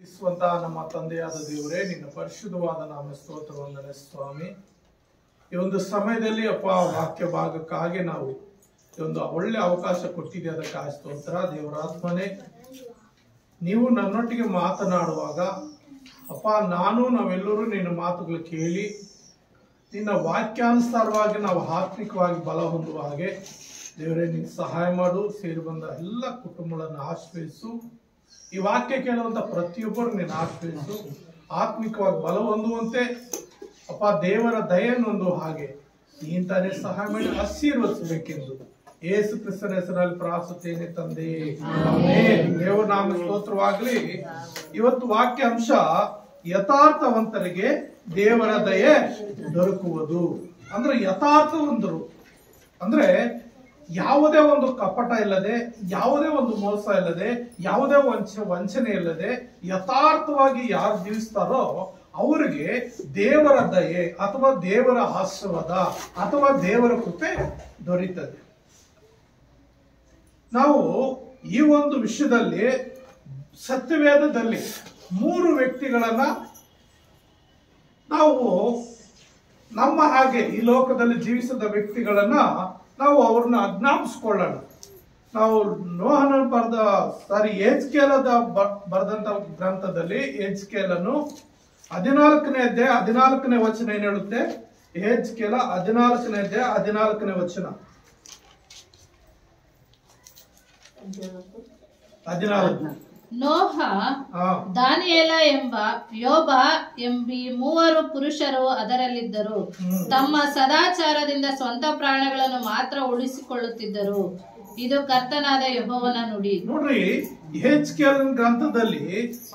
ನಮ್ಮ ತಂದೆಯಾದ ದೇವರೇ, ನಿನ್ನ ಪರಿಶುದ್ಧವಾದ ನಾಮ ಸ್ತೋತ್ರ ವಂದನೆ ಸ್ವಾಮಿ. ಈ ಒಂದು ಸಮಯದಲ್ಲಿ ಅಪ್ಪ ವಾಕ್ಯ ಭಾಗಕ್ಕಾಗಿ ನಾವು ಈ ಒಂದು ಒಳ್ಳೆ ಅವಕಾಶ ಕೊಟ್ಟಿದೆ, ಅದಕ್ಕಾಗಿ ಸ್ತೋತ್ರ. ದೇವರಾತ್ಮನೇ, ನೀವು ನನ್ನೊಟ್ಟಿಗೆ ಮಾತನಾಡುವಾಗ ಅಪ್ಪ ನಾವೆಲ್ಲರೂ ನಿನ್ನ ಮಾತುಗಳು ಕೇಳಿ ನಿನ್ನ ವಾಕ್ಯಾನುಸಾರವಾಗಿ ನಾವು ಆತ್ಮಿಕವಾಗಿ ಬಲ ಹೊಂದುವ ಹಾಗೆ ದೇವರೇ ನೀನು ಸಹಾಯ ಮಾಡು. ಸೇರಿ ಬಂದ ಎಲ್ಲ ಕುಟುಂಬಗಳನ್ನು ಆಶ್ರಯಿಸು. ಈ ವಾಕ್ಯ ಕೇಳುವಂತ ಪ್ರತಿಯೊಬ್ಬರು ನೀನು ಆಶ್ರಯಿಸು. ಆತ್ಮಿಕವಾಗಿ ಬಲ ಹೊಂದುವಂತೆ ಅಪ್ಪ ದೇವರ ದಯೆಯನ್ನು ಹೊಂದುವ ಹಾಗೆ ನೀಂತಾನೆ ಸಹಾಯ ಮಾಡಿ ಆಶೀರ್ವದಿಸಬೇಕೆಂದು ಯೇಸು ಕ್ರಿಸ್ತನ ಹೆಸರಲ್ಲಿ ಪ್ರಾರ್ಥಿಸುತ್ತೇನೆ ತಂದೆ, ಆಮೆನ್. ದೇವರ ನಾಮ ಸ್ತೋತ್ರವಾಗಲಿ. ಇವತ್ತು ವಾಕ್ಯ ಅಂಶ, ಯಥಾರ್ಥವಂತರಿಗೆ ದೇವರ ದಯೆ ದೊರಕುವುದು. ಅಂದ್ರೆ ಯಥಾರ್ಥವಂತರು ಅಂದ್ರೆ ಯಾವುದೇ ಒಂದು ಕಪಟ ಇಲ್ಲದೆ, ಯಾವುದೇ ಒಂದು ಮೋಸ ಇಲ್ಲದೆ, ಯಾವುದೇ ವಂಚನೆ ಇಲ್ಲದೆ ಯಥಾರ್ಥವಾಗಿ ಯಾರು ಜೀವಿಸ್ತಾರೋ ಅವರಿಗೆ ದೇವರ ದಯೆ ಅಥವಾ ದೇವರ ಆಶೀರ್ವಾದ ಅಥವಾ ದೇವರ ಕೃಪೆ ದೊರೆಯುತ್ತದೆ. ನಾವು ಈ ಒಂದು ವಿಷಯದಲ್ಲಿ ಸತ್ಯವೇದದಲ್ಲಿ 3 ವ್ಯಕ್ತಿಗಳನ್ನ ನಾವು ನಮ್ಮ ಹಾಗೆ ಈ ಲೋಕದಲ್ಲಿ ಜೀವಿಸಿದ ವ್ಯಕ್ತಿಗಳನ್ನ ನಾವು ಅವ್ರನ್ನ ಆಜ್ಞಾಪಿಸ್ಕೊಳ್ಳೋಣ. ನಾವು ನೋಹನ ಯೆಹೆಜ್ಕೇಲದ ಬರೆದಂತ ಗ್ರಂಥದಲ್ಲಿ ಯೆಹೆಜ್ಕೇಲನು 14ನೇ ಅಧ್ಯಾಯ 14ನೇ ವಚನ ಏನ್ ಹೇಳುತ್ತೆ? ಯೆಹೆಜ್ಕೇಲ 14ನೇ ಅಧ್ಯಾಯ 14ನೇ ವಚನ. 14. ನೋಹ, ದಾನಿಯೇಲ ಎಂಬ ಯೋಬ ಎಂಬಿ 3 ಪುರುಷರು ಅದರಲ್ಲಿದ್ದರು. ತಮ್ಮ ಸದಾಚಾರದಿಂದ ಸ್ವಂತ ಪ್ರಾಣಗಳನ್ನು ಮಾತ್ರ ಉಳಿಸಿಕೊಳ್ಳುತ್ತಿದ್ದರು. ಇದು ಕರ್ತನಾದ ಯೆಹೋವನ ನುಡಿ. ನೋಡ್ರಿ, ಯೆಹೆಜ್ಕೇಲ ಗ್ರಂಥದಲ್ಲಿ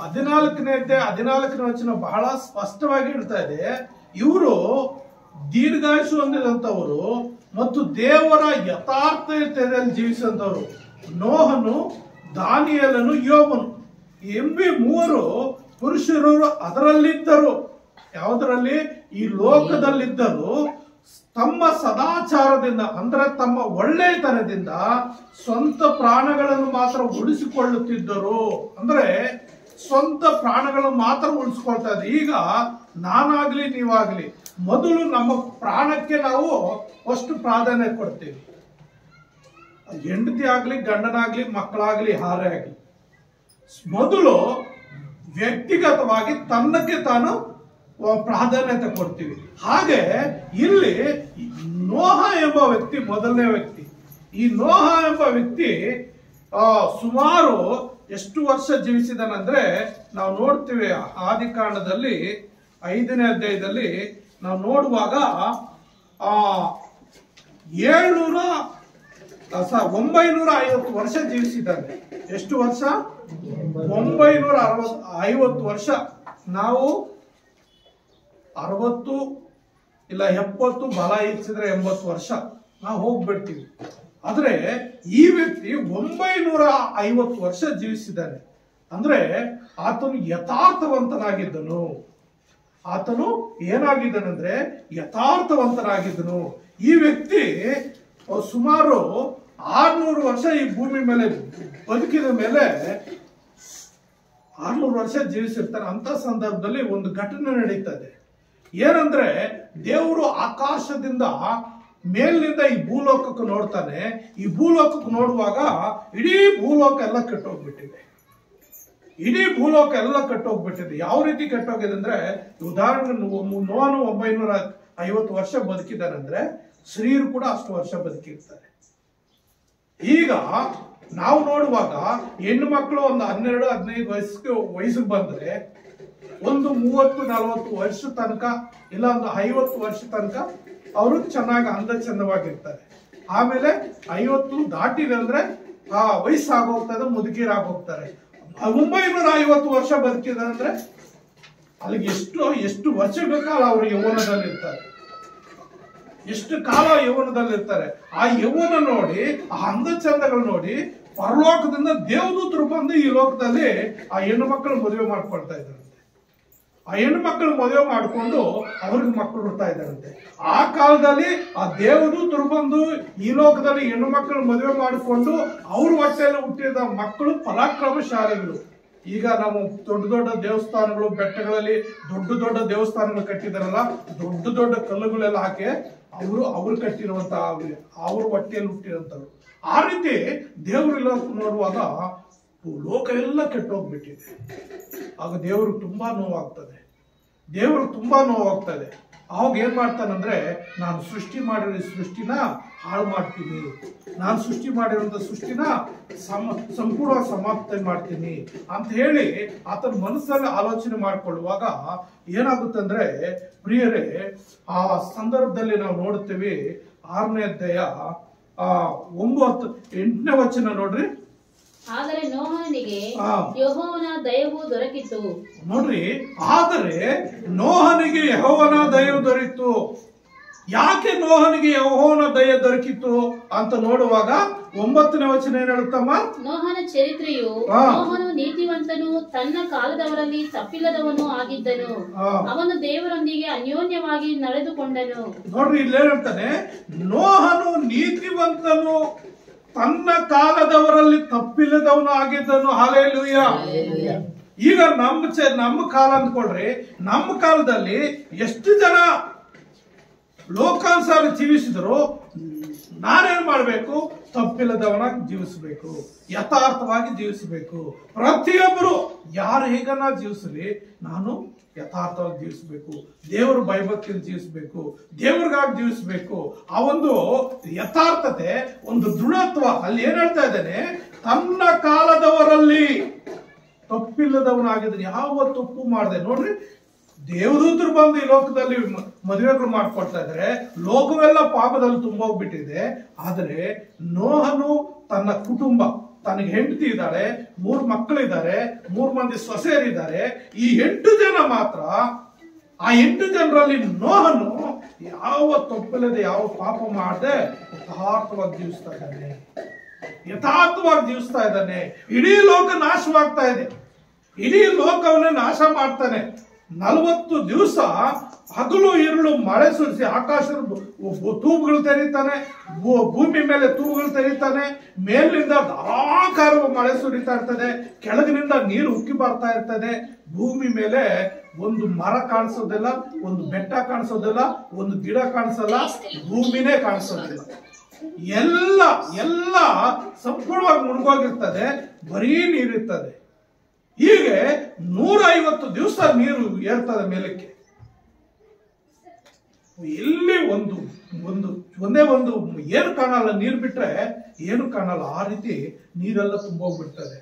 14ನೇ ಅಧ್ಯಾಯ 14ನೇ ವಚನ ಬಹಳ ಸ್ಪಷ್ಟವಾಗಿ ಹೇಳ್ತಾ ಇದೆ. ಇವರು ದೀರ್ಘಾಯುಷು ಹೊಂದಿದಂತವರು ಮತ್ತು ದೇವರ ಯಥಾರ್ಥತೆಯಲ್ಲಿ ಜೀವಿಸಿದಂತವರು. ನೋಹನು, ದಾನಿಯೇಲನು, ಯೋಬನು ಎಂಬಿ 3 ಪುರುಷರು ಅದರಲ್ಲಿದ್ದರು. ಯಾವುದರಲ್ಲಿ? ಈ ಲೋಕದಲ್ಲಿದ್ದರು. ತಮ್ಮ ಸದಾಚಾರದಿಂದ ಅಂದ್ರೆ ತಮ್ಮ ಒಳ್ಳೆಯತನದಿಂದ ಸ್ವಂತ ಪ್ರಾಣಗಳನ್ನು ಮಾತ್ರ ಉಳಿಸಿಕೊಳ್ಳುತ್ತಿದ್ದರು. ಅಂದ್ರೆ ಸ್ವಂತ ಪ್ರಾಣಗಳನ್ನು ಮಾತ್ರ ಉಳಿಸ್ಕೊಳ್ತಾ ಇದ್ದಾರೆ. ಈಗ ನಾನಾಗ್ಲಿ ನೀವಾಗ್ಲಿ ಮೊದಲು ನಮ್ಮ ಪ್ರಾಣಕ್ಕೆ ನಾವು ಅಷ್ಟು ಪ್ರಾಧಾನ್ಯ ಕೊಡ್ತೀವಿ. ಹೆಂಡತಿ ಆಗ್ಲಿ, ಗಂಡನಾಗ್ಲಿ, ಮಕ್ಕಳಾಗ್ಲಿ, ಹಾರೇ ಆಗ್ಲಿ, ಮೊದಲು ವ್ಯಕ್ತಿಗತವಾಗಿ ತನ್ನಕ್ಕೆ ತಾನು ಪ್ರಾಧಾನ್ಯತೆ ಕೊಡ್ತೀವಿ. ಹಾಗೆ ಇಲ್ಲಿ ನೋಹ ಎಂಬ ವ್ಯಕ್ತಿ ಮೊದಲನೇ ವ್ಯಕ್ತಿ. ಈ ನೋಹ ಎಂಬ ವ್ಯಕ್ತಿ ಸುಮಾರು ಎಷ್ಟು ವರ್ಷ ಜೀವಿಸಿದನಂದ್ರೆ ನಾವು ನೋಡ್ತೀವಿ ಆದಿಕಾಂಡದಲ್ಲಿ 5ನೇ ಅಧ್ಯಾಯದಲ್ಲಿ ನಾವು ನೋಡುವಾಗ 950 ವರ್ಷ ಜೀವಿಸಿದ್ದಾನೆ. ಎಷ್ಟು ವರ್ಷ? 950 ವರ್ಷ. ನಾವು 60 ಇಲ್ಲ 70, ಬಲ ಹೆಚ್ಚಿದ್ರೆ 80 ವರ್ಷ ನಾವು ಹೋಗ್ಬಿಡ್ತೀವಿ. ಆದ್ರೆ ಈ ವ್ಯಕ್ತಿ 950 ವರ್ಷ ಜೀವಿಸಿದ್ದಾನೆ. ಅಂದ್ರೆ ಆತನು ಯಥಾರ್ಥವಂತನಾಗಿದ್ದನು. ಆತನು ಏನಾಗಿದ್ದನಂದ್ರೆ ಯಥಾರ್ಥವಂತನಾಗಿದ್ದನು. ಈ ವ್ಯಕ್ತಿ ಸುಮಾರು 600 ವರ್ಷ ಈ ಭೂಮಿ ಮೇಲೆ ಬದುಕಿದ ಮೇಲೆ 600 ವರ್ಷ ಜೀವಿಸಿರ್ತಾರೆ. ಅಂತ ಸಂದರ್ಭದಲ್ಲಿ ಒಂದು ಘಟನೆ ನಡೀತದೆ. ಏನಂದ್ರೆ ದೇವರು ಆಕಾಶದಿಂದ ಮೇಲಿನಿಂದ ಈ ಭೂಲೋಕಕ್ಕೆ ನೋಡ್ತಾನೆ. ಈ ಭೂಲೋಕಕ್ಕೆ ನೋಡುವಾಗ ಇಡೀ ಭೂಲೋಕ ಎಲ್ಲ ಕೆಟ್ಟೋಗ್ಬಿಟ್ಟಿದೆ. ಇಡೀ ಭೂಲೋಕ ಎಲ್ಲ ಕೆಟ್ಟೋಗ್ಬಿಟ್ಟಿದೆ. ಯಾವ ರೀತಿ ಕೆಟ್ಟೋಗಿದೆ ಅಂದ್ರೆ, ಉದಾಹರಣೆ ನೋಹನು 950 ವರ್ಷ ಬದುಕಿದಾರಂದ್ರೆ ಸ್ತ್ರೀಯರು ಕೂಡ ಅಷ್ಟು ವರ್ಷ ಬದುಕಿರ್ತಾರೆ. ಈಗ ನಾವು ನೋಡುವಾಗ ಹೆಣ್ಣು ಮಕ್ಕಳು ಒಂದು 12-15 ವಯಸ್ಸಿಗೆ ಬಂದ್ರೆ ಒಂದು 30-40 ವರ್ಷ ತನಕ ಇಲ್ಲ ಒಂದು 50 ವರ್ಷ ತನಕ ಅವರು ಚೆನ್ನಾಗಿ ಅಂದ ಚಂದವಾಗಿರ್ತಾರೆ. ಆಮೇಲೆ 50 ದಾಟಿದೆ ಅಂದ್ರೆ ವಯಸ್ಸಾಗೋಗ್ತದೆ, ಮುದುಕಿರಾಗೋಗ್ತಾರೆ. 950 ವರ್ಷ ಬದುಕಿದ್ದಾರೆ ಅಂದ್ರೆ ಅಲ್ಲಿಗೆ ಎಷ್ಟು ವರ್ಷ ಬೇಕಾದ್ರೆ ಅವರು ಯೌವನದಲ್ಲಿರ್ತಾರೆ. ಎಷ್ಟು ಕಾಲ ಯೌವನದಲ್ಲಿರ್ತಾರೆ. ಆ ಯೌವನ ನೋಡಿ, ಆ ಅಂದ ಚಂದಗಳು ನೋಡಿ ಪರಲೋಕದಿಂದ ದೇವದೂತರು ಬಂದು ಈ ಲೋಕದಲ್ಲಿ ಆ ಹೆಣ್ಣು ಮಕ್ಕಳು ಮದುವೆ ಮಾಡ್ಕೊಳ್ತಾ ಇದ್ದಾರಂತೆ. ಆ ಹೆಣ್ಣು ಮಕ್ಕಳು ಮದುವೆ ಮಾಡಿಕೊಂಡು ಅವ್ರಿಗೆ ಮಕ್ಕಳು ಹುಡ್ತಾ ಇದ್ದಾರಂತೆ. ಆ ಕಾಲದಲ್ಲಿ ಆ ದೇವದೂತರು ಬಂದು ಈ ಲೋಕದಲ್ಲಿ ಹೆಣ್ಣು ಮಕ್ಕಳು ಮದುವೆ ಮಾಡಿಕೊಂಡು ಅವ್ರ ಹೊಟ್ಟೆಯಲ್ಲಿ ಹುಟ್ಟಿದ ಮಕ್ಕಳು ಪರಾಕ್ರಮಶಾಲಿಗಳು. ಈಗ ನಾವು ದೊಡ್ಡ ದೊಡ್ಡ ದೇವಸ್ಥಾನಗಳು, ಬೆಟ್ಟಗಳಲ್ಲಿ ದೊಡ್ಡ ದೊಡ್ಡ ದೇವಸ್ಥಾನಗಳು ಕಟ್ಟಿದಾರಲ್ಲ, ದೊಡ್ಡ ದೊಡ್ಡ ಕಲ್ಲುಗಳೆಲ್ಲ ಹಾಕಿ ಅವರು ಕಟ್ಟಿರುವಂತ ಅವ್ರ ಹೊಟ್ಟೆಯಲ್ಲಿ ಹುಟ್ಟಿರುವಂತವ್ರು. ಆ ರೀತಿ ದೇವರು ನೋಡುವಾಗ ಲೋಕ ಎಲ್ಲ ಕೆಟ್ಟೋಗ್ಬಿಟ್ಟಿದೆ. ಆಗ ದೇವರು ತುಂಬಾ ನೋವಾಗ್ತದೆ. ಅವಾಗ ಏನ್ ಮಾಡ್ತಾನಂದ್ರೆ, ನಾನು ಸೃಷ್ಟಿ ಮಾಡಿರೋ ಸೃಷ್ಟಿನ ಹಾಳು ಮಾಡ್ತೀನಿ, ನಾನು ಸೃಷ್ಟಿ ಮಾಡಿರುವಂತ ಸೃಷ್ಟಿನ ಸಂಪೂರ್ಣ ಸಮಾಪ್ತಿ ಮಾಡ್ತೀನಿ ಅಂತ ಹೇಳಿ ಆತನ ಮನಸ್ಸಲ್ಲಿ ಆಲೋಚನೆ ಮಾಡಿಕೊಳ್ಳುವಾಗ ಏನಾಗುತ್ತೆ ಅಂದ್ರೆ ಪ್ರಿಯರೇ, ಆ ಸಂದರ್ಭದಲ್ಲಿ ನಾವು ನೋಡುತ್ತೇವೆ 6ನೇ ಅಧ್ಯಾಯ 8ನೇ ವಚನ ನೋಡ್ರಿ. ಆದರೆ ನೋಹನಿಗೆ ಯೆಹೋವನ ದಯವು ದೊರಕಿತು. ನೋಡ್ರಿ, ಆದರೆ ನೋಹನಿಗೆ ಯೆಹೋವನ ದಯವು ದೊರೆಯಿತು. ಯಾಕೆ ನೋಹನಿಗೆ ಯೆಹೋವನ ದಯ ದೊರಕಿತು ಅಂತ ನೋಡುವಾಗ 9ನೇ ವಚನ ಏನ್ ಹೇಳುತ್ತಮ್ಮ? ನೋಹನ ಚರಿತ್ರೆಯು, ನೋಹನು ನೀತಿವಂತನು, ತನ್ನ ಕಾಲದವರಲ್ಲಿ ತಪ್ಪಿಲ್ಲದವನು ಆಗಿದ್ದನು, ಅವನು ದೇವರೊಂದಿಗೆ ಅನ್ಯೋನ್ಯವಾಗಿ ನಡೆದುಕೊಂಡನು. ನೋಡ್ರಿ, ಇಲ್ಲೇ ಹೇಳ್ತಾನೆ, ನೋಹನು ನೀತಿವಂತನು, ತನ್ನ ಕಾಲದವರಲ್ಲಿ ತಪ್ಪಿಲ್ಲದವನು ಆಗಿದ್ದನು. ಹಲ್ಲೆಲೂಯಾ. ಈಗ ನಮ್ಮ ಕಾಲ ಅಂದ್ಕೊಳ್ರಿ, ನಮ್ಮ ಕಾಲದಲ್ಲಿ ಎಷ್ಟು ಜನ ಲೋಕಾನುಸಾರ ಜೀವಿಸಿದ್ರು, ನಾನೇನ್ ಮಾಡ್ಬೇಕು? ತಪ್ಪಿಲ್ಲದವನಾಗಿ ಜೀವಿಸಬೇಕು, ಯಥಾರ್ಥವಾಗಿ ಜೀವಿಸಬೇಕು. ಪ್ರತಿಯೊಬ್ಬರು ಯಾರು ಹೇಗನ್ನ ಜೀವಿಸಲಿ, ನಾನು ಯಥಾರ್ಥವಾಗಿ ಜೀವಿಸಬೇಕು, ದೇವರ ಭಯಭಕ್ತಿಯಲ್ಲಿ ಜೀವಿಸಬೇಕು, ದೇವ್ರಿಗಾಗಿ ಜೀವಿಸಬೇಕು. ಆ ಒಂದು ಯಥಾರ್ಥತೆ, ಒಂದು ದೃಢತ್ವ ಅಲ್ಲಿ ಏನ್ ಹೇಳ್ತಾ ಇದ್ದೇನೆ, ತನ್ನ ಕಾಲದವರಲ್ಲಿ ತಪ್ಪಿಲ್ಲದವನಾಗಿದ್ದಾನೆ. ಯಾವ ತಪ್ಪು ಮಾಡಿದೆ ನೋಡ್ರಿ. ದೇವದೂತರು ಬಂದು ಈ ಲೋಕದಲ್ಲಿ ಮದುವೆಗಳು ಮಾಡ್ಕೊಡ್ತಾ ಇದ್ದಾರೆ, ಲೋಕವೆಲ್ಲ ಪಾಪದಲ್ಲಿ ತುಂಬೋಗ್ಬಿಟ್ಟಿದೆ. ಆದರೆ ನೋಹನು ತನ್ನ ಕುಟುಂಬ, ತನಗೆ ಹೆಂಡತಿ ಇದ್ದಾಳೆ, 3 ಮಕ್ಕಳಿದ್ದಾರೆ, 3 ಮಂದಿ ಸೊಸೆಯರಿದ್ದಾರೆ. ಈ 8 ಜನ ಮಾತ್ರ, ಆ 8 ಜನರಲ್ಲಿ ನೋಹನು ಯಾವ ತಪ್ಪಿಲ್ಲದೆ, ಯಾವ ಪಾಪ ಮಾಡದೆ ಯಥಾರ್ಥವಾಗಿ ಜೀವಿಸ್ತಾ ಇದ್ದಾನೆ. ಇಡೀ ಲೋಕ ನಾಶವಾಗ್ತಾ ಇದೆ. ಇಡೀ ಲೋಕವನ್ನೇ ನಾಶ ಮಾಡ್ತಾನೆ. 40 ದಿವಸ ಹಗಲು ಇರುಳು ಮಳೆ ಸುರಿಸಿ ಆಕಾಶದ ತೂಬುಗಳು ತೆರೀತಾನೆ, ಭೂಮಿ ಮೇಲೆ ತೂಬುಗಳು ತೆರೀತಾನೆ. ಮೇಲಿನಿಂದ ಧಾರಾಕಾರ ಮಳೆ ಸುರಿತಾ ಇರ್ತದೆ, ಕೆಳಗಿನಿಂದ ನೀರು ಉಕ್ಕಿ ಬರ್ತಾ ಇರ್ತದೆ. ಭೂಮಿ ಮೇಲೆ ಒಂದು ಮರ ಕಾಣಿಸೋದಿಲ್ಲ, ಒಂದು ಬೆಟ್ಟ ಕಾಣಿಸೋದಿಲ್ಲ, ಒಂದು ಗಿಡ ಕಾಣಿಸಲ್ಲ, ಭೂಮಿನೇ ಕಾಣಿಸೋದಿಲ್ಲ. ಎಲ್ಲ ಸಂಪೂರ್ಣವಾಗಿ ಮುಳುಗೋಗಿರ್ತದೆ, ಬರೀ ನೀರಿರ್ತದೆ. ಹೀಗೆ 150 ದಿವಸ ನೀರು ಏರ್ತದೆ ಮೇಲಕ್ಕೆ. ಎಲ್ಲಿ ಒಂದೇ ಒಂದು ಏನು ಕಾಣಲ್ಲ, ನೀರು ಬಿಟ್ರೆ ಏನು ಕಾಣಲ್ಲ. ಆ ರೀತಿ ನೀರೆಲ್ಲ ತುಂಬೋಗ್ಬಿಡ್ತದೆ.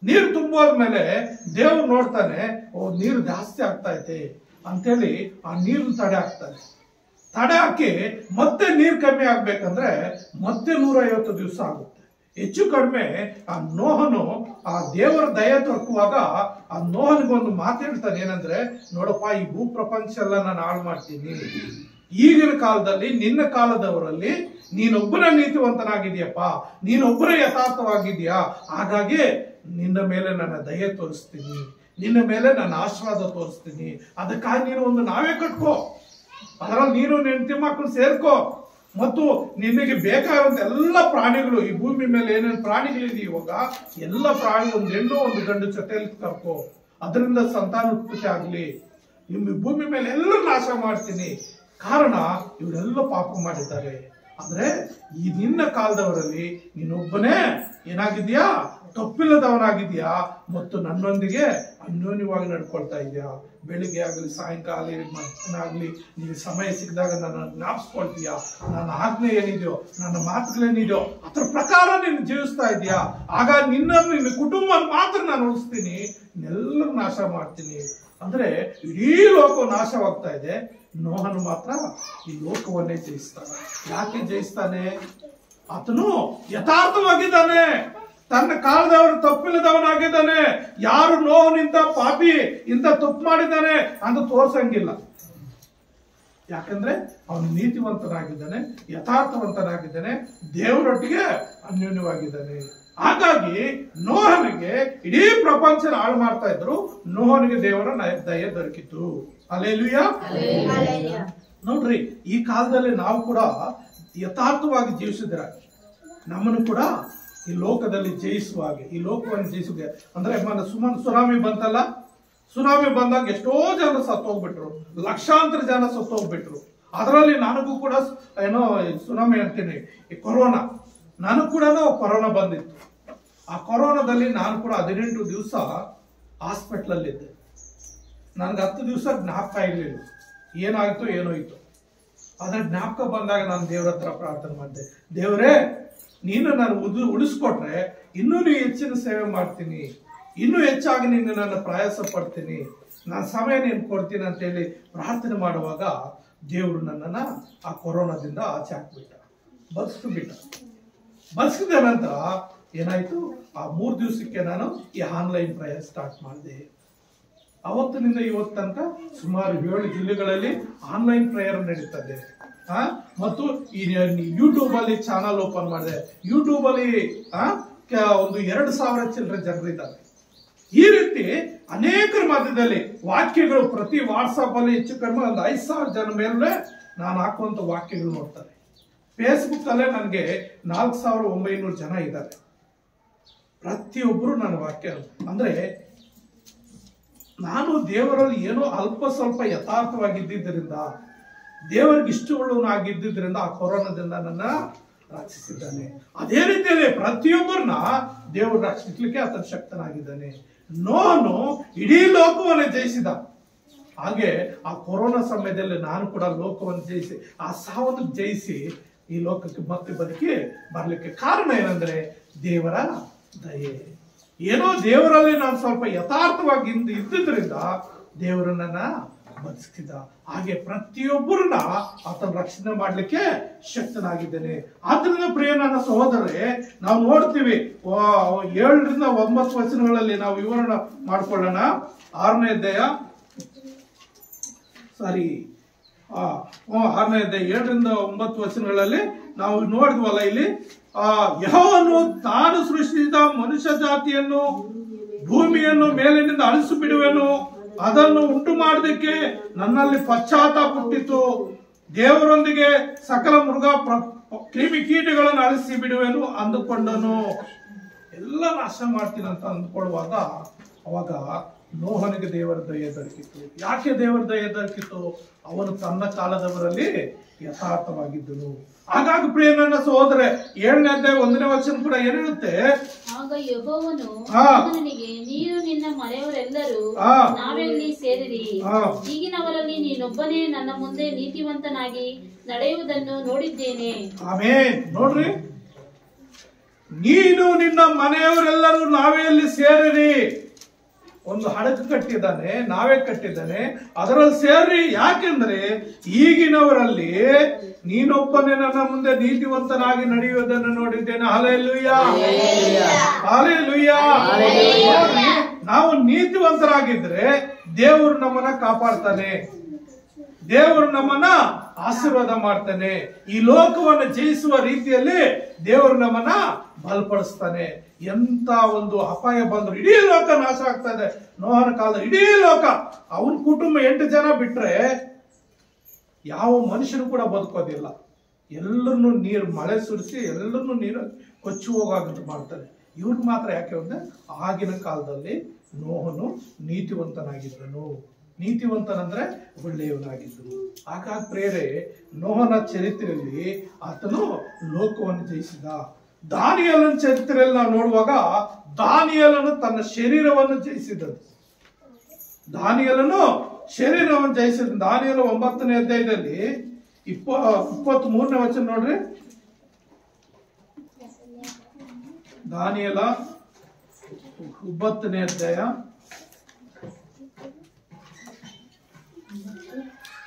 ನೀರು ತುಂಬೋದ್ಮೇಲೆ ದೇವ್ರು ನೋಡ್ತಾನೆ, ನೀರು ಜಾಸ್ತಿ ಆಗ್ತಾ ಐತೆ ಅಂತೇಳಿ ಆ ನೀರು ತಡೆ ಹಾಕಿ ಮತ್ತೆ ನೀರು ಕಮ್ಮಿ ಆಗ್ಬೇಕಂದ್ರೆ ಮತ್ತೆ 150 ದಿವಸ ಆಗುತ್ತೆ. ಹೆಚ್ಚು ಕಡಿಮೆ ಆ ನೋಹನು ಆ ದೇವರ ದಯ ದೊರಕುವಾಗ ಆ ನೋಹನಿಗೊಂದು ಮಾತು ಹೇಳ್ತಾನೆ, ಏನಂದ್ರೆ, ನೋಡಪ್ಪ, ಈ ಭೂ ಪ್ರಪಂಚ ಎಲ್ಲ ನಾನು ಹಾಳು ಮಾಡ್ತೀನಿ. ಈಗಿನ ಕಾಲದಲ್ಲಿ, ನಿನ್ನ ಕಾಲದವರಲ್ಲಿ ನೀನೊಬ್ಬನೇ ನೀತಿವಂತನಾಗಿದೆಯಪ್ಪ, ನೀನೊಬ್ಬನೇ ಯಥಾರ್ಥವಾಗಿದ್ಯಾ. ಹಾಗಾಗಿ ನಿನ್ನ ಮೇಲೆ ನನ್ನ ದಯೆ ತೋರಿಸ್ತೀನಿ, ನಿನ್ನ ಮೇಲೆ ನನ್ನ ಆಶೀರ್ವಾದ ತೋರಿಸ್ತೀನಿ. ಅದಕ್ಕಾಗಿ ನೀನು ಒಂದು ನಾವೇ ಕಟ್ಕೋ, ಅದರಲ್ಲಿ ನೀನು ಹೆಂಡತಿ ಮಕ್ಕಳು ಸೇರ್ಕೋ, ಮತ್ತು ನಿನಗೆ ಬೇಕಾದಂತ ಎಲ್ಲ ಪ್ರಾಣಿಗಳು, ಈ ಭೂಮಿ ಮೇಲೆ ಏನೇನು ಪ್ರಾಣಿಗಳಿದೆಯೋ ಇವಾಗ ಎಲ್ಲ ಪ್ರಾಣಿ, ಒಂದು ಹೆಣ್ಣು ಒಂದು ಗಂಡು ಜೊತೆಯಲ್ಲಿ ಕರ್ಕೋ, ಅದರಿಂದ ಸಂತಾನೋತ್ಪತ್ತಿ ಆಗ್ಲಿ. ನಿಮ್ಮ ಭೂಮಿ ಮೇಲೆ ಎಲ್ಲ ನಾಶ ಮಾಡ್ತೀನಿ. ಕಾರಣ ಇವರೆಲ್ಲ ಪಾಪ ಮಾಡಿದ್ದಾರೆ. ಆದ್ರೆ ಈ ನಿನ್ನ ಕಾಲದವರಲ್ಲಿ ನೀನೊಬ್ಬನೇ ಏನಾಗಿದ್ಯಾ? ತಪ್ಪಿಲ್ಲದವನಾಗಿದ್ಯಾ, ಮತ್ತು ನನ್ನೊಂದಿಗೆ ಅನ್ಯೋನ್ಯವಾಗಿ ನಡ್ಕೊಳ್ತಾ ಇದೆಯಾ. ಬೆಳಿಗ್ಗೆ ಆಗಲಿ, ಸಾಯಂಕಾಲ ಆಗ್ಲಿ, ನಿನಗೆ ಸಮಯ ಸಿಕ್ಕಿದಾಗ ನನ್ನ ಜ್ಞಾಪಿಸ್ಕೊಳ್ತೀಯಾ, ನನ್ನ ಆಜ್ಞೆ ಏನಿದೆಯೋ, ನನ್ನ ಮಾತುಗಳೇನಿದೆಯೋ ಅದರ ಪ್ರಕಾರ ನೀನು ಜೀವಿಸ್ತಾ ಇದೆಯಾ. ಆಗ ನಿನ್ನ ಕುಟುಂಬ ಮಾತ್ರ ನಾನು ಉಳಿಸ್ತೀನಿ, ಎಲ್ಲರೂ ನಾಶ ಮಾಡ್ತೀನಿ. ಅಂದ್ರೆ ಇಡೀ ಲೋಕ ನಾಶವಾಗ್ತಾ ಇದೆ. ನೋಹನು ಮಾತ್ರ ಈ ಲೋಕವನ್ನೇ ಜಯಿಸ್ತಾನೆ. ಯಾಕೆ ಜಯಿಸ್ತಾನೆ? ಆತನು ಯಥಾರ್ಥವಾಗಿದ್ದಾನೆ, ತನ್ನ ಕಾಲದವರು ತಪ್ಪಿಲ್ಲದವನಾಗಿದ್ದಾನೆ. ಯಾರು ನೋಹನಿಂದ ಪಾಪಿ ಇಂತ ತಪ್ಪು ಮಾಡಿದ್ದಾನೆ ಅಂತ ತೋರ್ಸಂಗಿಲ್ಲ. ಯಾಕಂದ್ರೆ ಅವನು ನೀತಿವಂತನಾಗಿದ್ದಾನೆ, ಯಥಾರ್ಥವಂತನಾಗಿದ್ದಾನೆ, ದೇವರೊಟ್ಟಿಗೆ ಅನ್ಯೋನ್ಯವಾಗಿದ್ದಾನೆ. ಹಾಗಾಗಿ ನೋಹನಿಗೆ ಇಡೀ ಪ್ರಪಂಚನ ಹಾಳು ಮಾಡ್ತಾ ಇದ್ರು, ನೋಹನಿಗೆ ದೇವರ ದಯೆ ದೊರಕಿತು. ಹಲ್ಲೆಲೂಯಾ. ನೋಡ್ರಿ, ಈ ಕಾಲದಲ್ಲಿ ನಾವು ಕೂಡ ಯಥಾರ್ಥವಾಗಿ ಜೀವಿಸಿದ್ರೆ ನಮ್ಮನ್ನು ಕೂಡ ಈ ಲೋಕದಲ್ಲಿ ಜಯಿಸುವ ಹಾಗೆ, ಈ ಲೋಕವನ್ನು ಜಯಿಸುವ ಅಂದ್ರೆ ಸುನಾಮಿ ಬಂತಲ್ಲ, ಸುನಾಮಿ ಬಂದಾಗ ಎಷ್ಟೋ ಜನ ಸತ್ತೋಗ್ಬಿಟ್ರು, ಲಕ್ಷಾಂತರ ಜನ ಸತ್ತೋಗ್ಬಿಟ್ರು. ಅದರಲ್ಲಿ ನನಗೂ ಕೂಡ ಏನೋ ಸುನಾಮಿ ಅಂತೀನಿ, ಈ ಕೊರೋನಾ, ನನಗೂ ಕೂಡ ಕೊರೋನಾ ಬಂದಿತ್ತು. ಆ ಕೊರೋನಾದಲ್ಲಿ ನಾನು ಕೂಡ 18 ದಿವಸ ಹಾಸ್ಪಿಟ್ಲಲ್ಲಿದ್ದೆ. ನನಗೆ 10 ದಿವಸ ಜ್ಞಾಪಕ ಇರಲಿಲ್ಲ, ಏನಾಯ್ತು ಏನೋಯ್ತು. ಆದ್ರೆ ಜ್ಞಾಪಕ ಬಂದಾಗ ನಾನು ದೇವರ ಹತ್ರ ಪ್ರಾರ್ಥನೆ ಮಾಡಿದೆ, ದೇವರೇ ನೀನು ನಾನು ಉಳಿಸ್ಕೊಟ್ರೆ ಇನ್ನೂ ನೀ ಹೆಚ್ಚಿನ ಸೇವೆ ಮಾಡ್ತೀನಿ, ಇನ್ನೂ ಹೆಚ್ಚಾಗಿ ನೀನು ನನ್ನ ಪ್ರಯಾಸ ಪಡ್ತೀನಿ, ನಾನು ಸಮಯ ನೀನು ಕೊಡ್ತೀನಿ ಅಂತ ಹೇಳಿ ಪ್ರಾರ್ಥನೆ ಮಾಡುವಾಗ ದೇವರು ನನ್ನನ್ನ ಆ ಕೊರೋನಾದಿಂದ ಆಚೆ ಹಾಕ್ಬಿಟ್ಟ, ಬದುಕಿಬಿಟ್ಟ. ಬದುಕಿದ ನಂತರ ಏನಾಯ್ತು, ಆ 3 ದಿವಸಕ್ಕೆ ನಾನು ಈ ಆನ್ಲೈನ್ ಪ್ರೇಯರ್ ಸ್ಟಾರ್ಟ್ ಮಾಡಿದೆ. ಅವತ್ತಿನಿಂದ ಇವತ್ತು ತನಕ ಸುಮಾರು 7 ಜಿಲ್ಲೆಗಳಲ್ಲಿ ಆನ್ಲೈನ್ ಪ್ರೇಯರ್ ನಡೀತದೆ. ಮತ್ತು ಈ ಯೂಟ್ಯೂಬ್ ಅಲ್ಲಿ ಚಾನಲ್ ಓಪನ್ ಮಾಡಿದೆ. ಯೂಟ್ಯೂಬ್ ಅಲ್ಲಿ ಒಂದು 2,000 ಚಿಲ್ಲರೆ ಜನರಿದ್ದಾರೆ. ಈ ರೀತಿ ಅನೇಕರ ಮಧ್ಯದಲ್ಲಿ ವಾಕ್ಯಗಳು ಪ್ರತಿ ವಾಟ್ಸಾಪ್ ಅಲ್ಲಿ ಹೆಚ್ಚು ಕಡಿಮೆ ಒಂದು 5,000 ಜನ ಮೇಲೆ ನಾನು ಹಾಕುವಂತ ವಾಕ್ಯಗಳು ನೋಡ್ತಾರೆ. ಫೇಸ್ಬುಕ್ ಅಲ್ಲೇ ನನಗೆ 4,900 ಜನ ಇದ್ದಾರೆ. ಪ್ರತಿಯೊಬ್ಬರು ನನ್ನ ವಾಕ್ಯ ಅಂದ್ರೆ ನಾನು ದೇವರಲ್ಲಿ ಏನೋ ಅಲ್ಪ ಸ್ವಲ್ಪ ಯಥಾರ್ಥವಾಗಿದ್ದರಿಂದ, ದೇವರಿಗೆ ಇಷ್ಟವುಳ್ಳವನಾಗಿದ್ದರಿಂದ ಆ ಕೊರೋನಾದಿಂದ ನನ್ನ ರಕ್ಷಿಸಿದ್ದಾನೆ. ಅದೇ ರೀತಿಯಲ್ಲಿ ಪ್ರತಿಯೊಬ್ಬರನ್ನ ದೇವರು ರಕ್ಷಿಸಲಿಕ್ಕೆ ಆತನ ಶಕ್ತನಾಗಿದ್ದಾನೆ. ನೋನು ಇಡೀ ಲೋಕವನ್ನು ಜಯಿಸಿದ ಹಾಗೆ ಆ ಕೊರೋನಾ ಸಮಯದಲ್ಲಿ ನಾನು ಕೂಡ ಲೋಕವನ್ನು ಜಯಿಸಿ, ಆ ಸಾವನ್ನು ಜಯಿಸಿ ಈ ಲೋಕಕ್ಕೆ ಮತ್ತೆ ಬದುಕಿ ಬರ್ಲಿಕ್ಕೆ ಕಾರಣ ಏನಂದ್ರೆ ದೇವರ ದಯೆ. ಏನೋ ದೇವರಲ್ಲಿ ನಾನು ಸ್ವಲ್ಪ ಯಥಾರ್ಥವಾಗಿ ಇದ್ದಿದ್ರಿಂದ ದೇವರು ನನ್ನ ಬದುಕಿದ. ಹಾಗೆ ಪ್ರತಿಯೊಬ್ಬರನ್ನ ಆತನ ರಕ್ಷಣೆ ಮಾಡ್ಲಿಕ್ಕೆ ಶಕ್ತನಾಗಿದ್ದೇನೆ. ಆದ್ರಿಂದ ಪ್ರಿಯ ನನ್ನ ಸಹೋದರರೇ, ನಾವು ನೋಡ್ತೀವಿ 7ರಿಂದ 9 ವಚನಗಳಲ್ಲಿ ನಾವು ವಿವರಣೆ ಮಾಡ್ಕೊಳ್ಳೋಣ. 6ನೇ ಅಧ್ಯಾಯ 7ರಿಂದ 9 ವಚನಗಳಲ್ಲಿ ನಾವು ನೋಡಿದ್ವಲ್ಲ, ಇಲ್ಲಿ ಯೆಹೋವನು ತಾನು ಸೃಷ್ಟಿಸಿದ ಮನುಷ್ಯ ಜಾತಿಯನ್ನು ಭೂಮಿಯನ್ನು ಮೇಲಿನಿಂದ ಅಳಿಸಿ ಬಿಡುವೆನು, ಅದನ್ನು ಉಂಟು ಮಾಡೋದಕ್ಕೆ ನನ್ನಲ್ಲಿ ಪಶ್ಚಾತ್ತಾಪ ಹುಟ್ಟಿತು. ದೇವರೊಂದಿಗೆ ಸಕಲ ಮೃಗ ಕ್ರಿಮಿ ಕೀಟಗಳನ್ನು ಅಳಿಸಿ ಬಿಡುವೆನು ಅಂದುಕೊಂಡನು. ಎಲ್ಲ ನಾಶ ಮಾಡ್ತೀನಿ ಅಂತ ಅಂದ್ಕೊಳ್ಳುವಾಗ ಅವಾಗ ನೋಹನಿಗೆ ದೇವರ ದಯೆ ದೊರಕಿತ್ತು. ಯಾಕೆ ದೇವರ ದಯೆ ದೊರಕಿತ್ತು? ಅವನು ತನ್ನ ಕಾಲದವರಲ್ಲಿ ಯಥಾರ್ಥವಾಗಿದ್ದನು. ಹಾಗಾಗಿ ಪ್ರಿಯ ನನ್ನ ಸಹೋದರ 7ನೇ ಅಧ್ಯಾಯ 1ನೇ ವಚನ ಕೂಡ ಏನ್ ಹೇಳುತ್ತೆ? ಆಗ ಯೆಹೋವನು ನನಗೆ, ನೀನು ನಿನ್ನ ಮನೆಯವರೆಲ್ಲರೂ ನಾವೆಲ್ಲಿ ಸೇರಿರಿ, ಈಗಿನವರಲ್ಲಿ ನೀನೊಬ್ಬನೇ ನನ್ನ ಮುಂದೆ ನೀತಿವಂತನಾಗಿ ನಡೆಯುವುದನ್ನು ನೋಡಿದ್ದೇನೆ. ಆಮೆನ್. ನೋಡ್ರಿ, ನೀನು ನಿನ್ನ ಮನೆಯವರೆಲ್ಲರೂ ನಾವೆಯಲ್ಲಿ ಸೇರಿರಿ. ಒಂದು ಹಡಗು ಕಟ್ಟಿದ್ದಾನೆ, ನಾವೇ ಕಟ್ಟಿದ್ದಾನೆ, ಅದರಲ್ಲಿ ಸೇರಿ. ಯಾಕೆಂದ್ರೆ ಈಗಿನವರಲ್ಲಿ ನೀನೊಬ್ಬನೇ ನನ್ನ ಮುಂದೆ ನೀತಿವಂತನಾಗಿ ನಡೆಯುವುದನ್ನು ನೋಡಿದ್ದೇನೆ. Hallelujah, hallelujah. ನಾವು ನೀತಿವಂತರಾಗಿದ್ರೆ ದೇವರು ನಮ್ಮನ್ನ ಕಾಪಾಡ್ತಾನೆ, ದೇವರು ನಮ್ಮನ್ನ ಆಶೀರ್ವಾದ ಮಾಡ್ತಾನೆ. ಈ ಲೋಕವನ್ನು ಜಯಿಸುವ ರೀತಿಯಲ್ಲಿ ದೇವರು ನಮ್ಮನ್ನ ಬಲಪಡಿಸ್ತಾನೆ. ಎಂತ ಒಂದು ಅಪಾಯ ಬಂದ್ರು ಇಡೀ ಲೋಕ ನಾಶ ಆಗ್ತಾ ಇದೆ. ನೋಹನ ಕಾಲದ ಇಡೀ ಲೋಕ, ಅವನ ಕುಟುಂಬ 8 ಜನ ಬಿಟ್ರೆ ಯಾವ ಮನುಷ್ಯನು ಕೂಡ ಬದುಕೋದಿಲ್ಲ. ಎಲ್ಲರನ್ನು ನೀರು ಮಳೆ ಸುರಿಸಿ ಎಲ್ಲರನ್ನು ನೀರು ಕೊಚ್ಚಿ ಹೋಗಾಗಂತ ಮಾಡ್ತಾರೆ. ಇವ್ರು ಮಾತ್ರ ಯಾಕೆ ಅಂದ್ರೆ ಆಗಿನ ಕಾಲದಲ್ಲಿ ನೋಹನು ನೀತಿವಂತನಾಗಿದ್ದನು. ನೀತಿವಂತನಂದ್ರೆ ಒಳ್ಳೆಯವನಾಗಿದ್ದನು. ಹಾಗಾಗಿ ಪ್ರೇರೆ, ನೋಹನ ಚರಿತ್ರೆಯಲ್ಲಿ ಆತನು ಲೋಕವನ್ನು ಜಯಿಸಿದ. ದಾನಿಯೇಲನ ಚರಿತ್ರೆಯಲ್ಲಿ ನಾವು ನೋಡುವಾಗ ದಾನಿಯೇಲನು ತನ್ನ ಶರೀರವನ್ನು ಜಯಿಸಿದನು. ದಾನಿಯೇಲನು ಶರೀರವನ್ನು ಜಯಿಸಿದ. ದಾನಿಯೇಲ 9ನೇ ಅಧ್ಯಾಯದಲ್ಲಿ 23ನೇ ವಚನ ನೋಡ್ರಿ. ದಾನಿಯೇಲ 9ನೇ ಅಧ್ಯಾಯ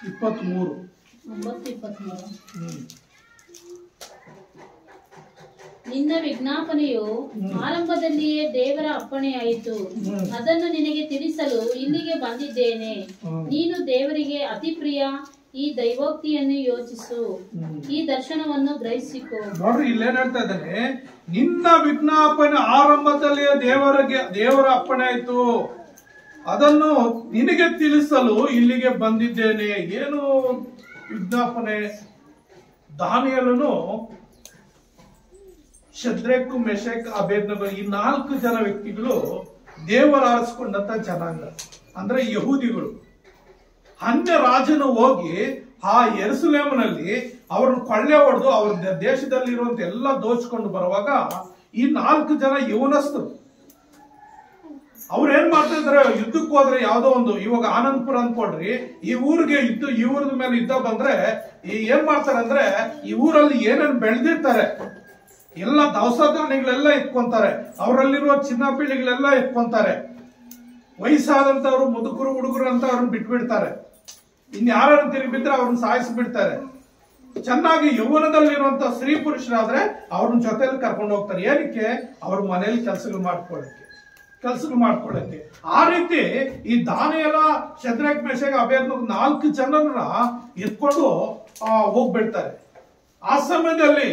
23. ನಿನ್ನ ವಿಜ್ಞಾಪನೆಯು ಆರಂಭದಲ್ಲಿಯೇ ದೇವರ ಅಪ್ಪಣೆಯಾಯಿತು, ಅದನ್ನು ನಿನಗೆ ತಿಳಿಸಲು ಇಲ್ಲಿಗೆ ಬಂದಿದ್ದೇನೆ. ನೀನು ದೇವರಿಗೆ ಅತಿ ಪ್ರಿಯ ಈ ದೈವೋಕ್ತಿಯನ್ನು ಯೋಚಿಸು, ಈ ದರ್ಶನವನ್ನು ಗ್ರಹಿಸಿಕೊ. ನೋಡ್ರಿ, ಇಲ್ಲೇನ್ ಹೇಳ್ತಾ ಇದ್ದಾನೆ? ನಿನ್ನ ವಿಜ್ಞಾಪನೆ ಆರಂಭದಲ್ಲಿಯೇ ದೇವರ ಅಪ್ಪಣೆ ಆಯ್ತು, ಅದನ್ನು ನಿನಗೆ ತಿಳಿಸಲು ಇಲ್ಲಿಗೆ ಬಂದಿದ್ದೇನೆ. ಏನು ವಿಜ್ಞಾಪನೆ? ದಾನಿಯೇಲನು ಶದ್ರಕ್ ಮೆಷಕ್ ಅಬೇದ್ನಗೋ ಈ 4 ಜನ ವ್ಯಕ್ತಿಗಳು ದೇವರ ಆರಿಸಿಕೊಂಡಂತ ಜನಾಂಗ, ಅಂದ್ರೆ ಯಹೂದಿಗಳು. ಅನ್ಯ ರಾಜನು ಹೋಗಿ ಆ ಯೆರೂಸಲೇಮಿನಲ್ಲಿ ಅವ್ರನ್ನ ಕೊಳ್ಳೆ ಹೊಡೆದು ಅವ್ರ ದೇಶದಲ್ಲಿರುವಂತ ಎಲ್ಲ ದೋಚ್ಕೊಂಡು ಬರುವಾಗ ಈ 4 ಜನ ಯವನಸ್ಥರು ಅವ್ರು ಏನ್ ಮಾಡ್ತಾ ಇದಾರೆ, ಯುದ್ಧಕ್ಕೆ ಹೋದ್ರೆ ಯಾವ್ದೋ ಒಂದು, ಇವಾಗ ಆನಂದಪುರ ಅನ್ಕೊಡ್ರಿ, ಈ ಊರಿಗೆ ಈ ಊರದ ಮೇಲೆ ಯುದ್ಧ ಬಂದ್ರೆ ಏನ್ ಮಾಡ್ತಾರೆ ಅಂದ್ರೆ, ಈ ಊರಲ್ಲಿ ಏನೇನ್ ಬೆಳೆದಿರ್ತಾರೆ ಎಲ್ಲ ದವಸ ಧಾನ್ಯಗಳೆಲ್ಲ ಎತ್ಕೊಂತಾರೆ, ಅವರಲ್ಲಿರುವ ಚಿನ್ನ ಪೀಳಿಗಳೆಲ್ಲ ಎತ್ಕೊಂತಾರೆ. ವಯಸ್ಸಾದಂತವ್ರು ಮುದುಕರು ಹುಡುಗರು ಅಂತ ಅವ್ರನ್ನ ಬಿಟ್ಬಿಡ್ತಾರೆ. ಇನ್ಯಾರನ್ನು ತಿರುಗಿ ಬಿದ್ರೆ ಅವ್ರನ್ನ ಸಾಯಿಸ್ಬಿಡ್ತಾರೆ. ಚೆನ್ನಾಗಿ ಯೌವನದಲ್ಲಿರುವಂತ ಸ್ತ್ರೀ ಪುರುಷರಾದ್ರೆ ಅವ್ರನ್ನ ಜೊತೆಲಿ ಕರ್ಕೊಂಡು ಹೋಗ್ತಾರೆ. ಏನಕ್ಕೆ? ಅವ್ರ ಮನೇಲಿ ಕೆಲಸಗಳು ಮಾಡ್ಕೊಳ್ಳಕ್ಕೆ. ಆ ರೀತಿ ಈ ದಾನಿಯೇಲ, ಶದ್ರಕ್ ಮೆಷಕ್ ಅಬೇದ್ನೆಗೋ 4 ಜನರನ್ನ ಎತ್ಕೊಂಡು ಹೋಗ್ಬಿಡ್ತಾರೆ. ಆ ಸಮಯದಲ್ಲಿ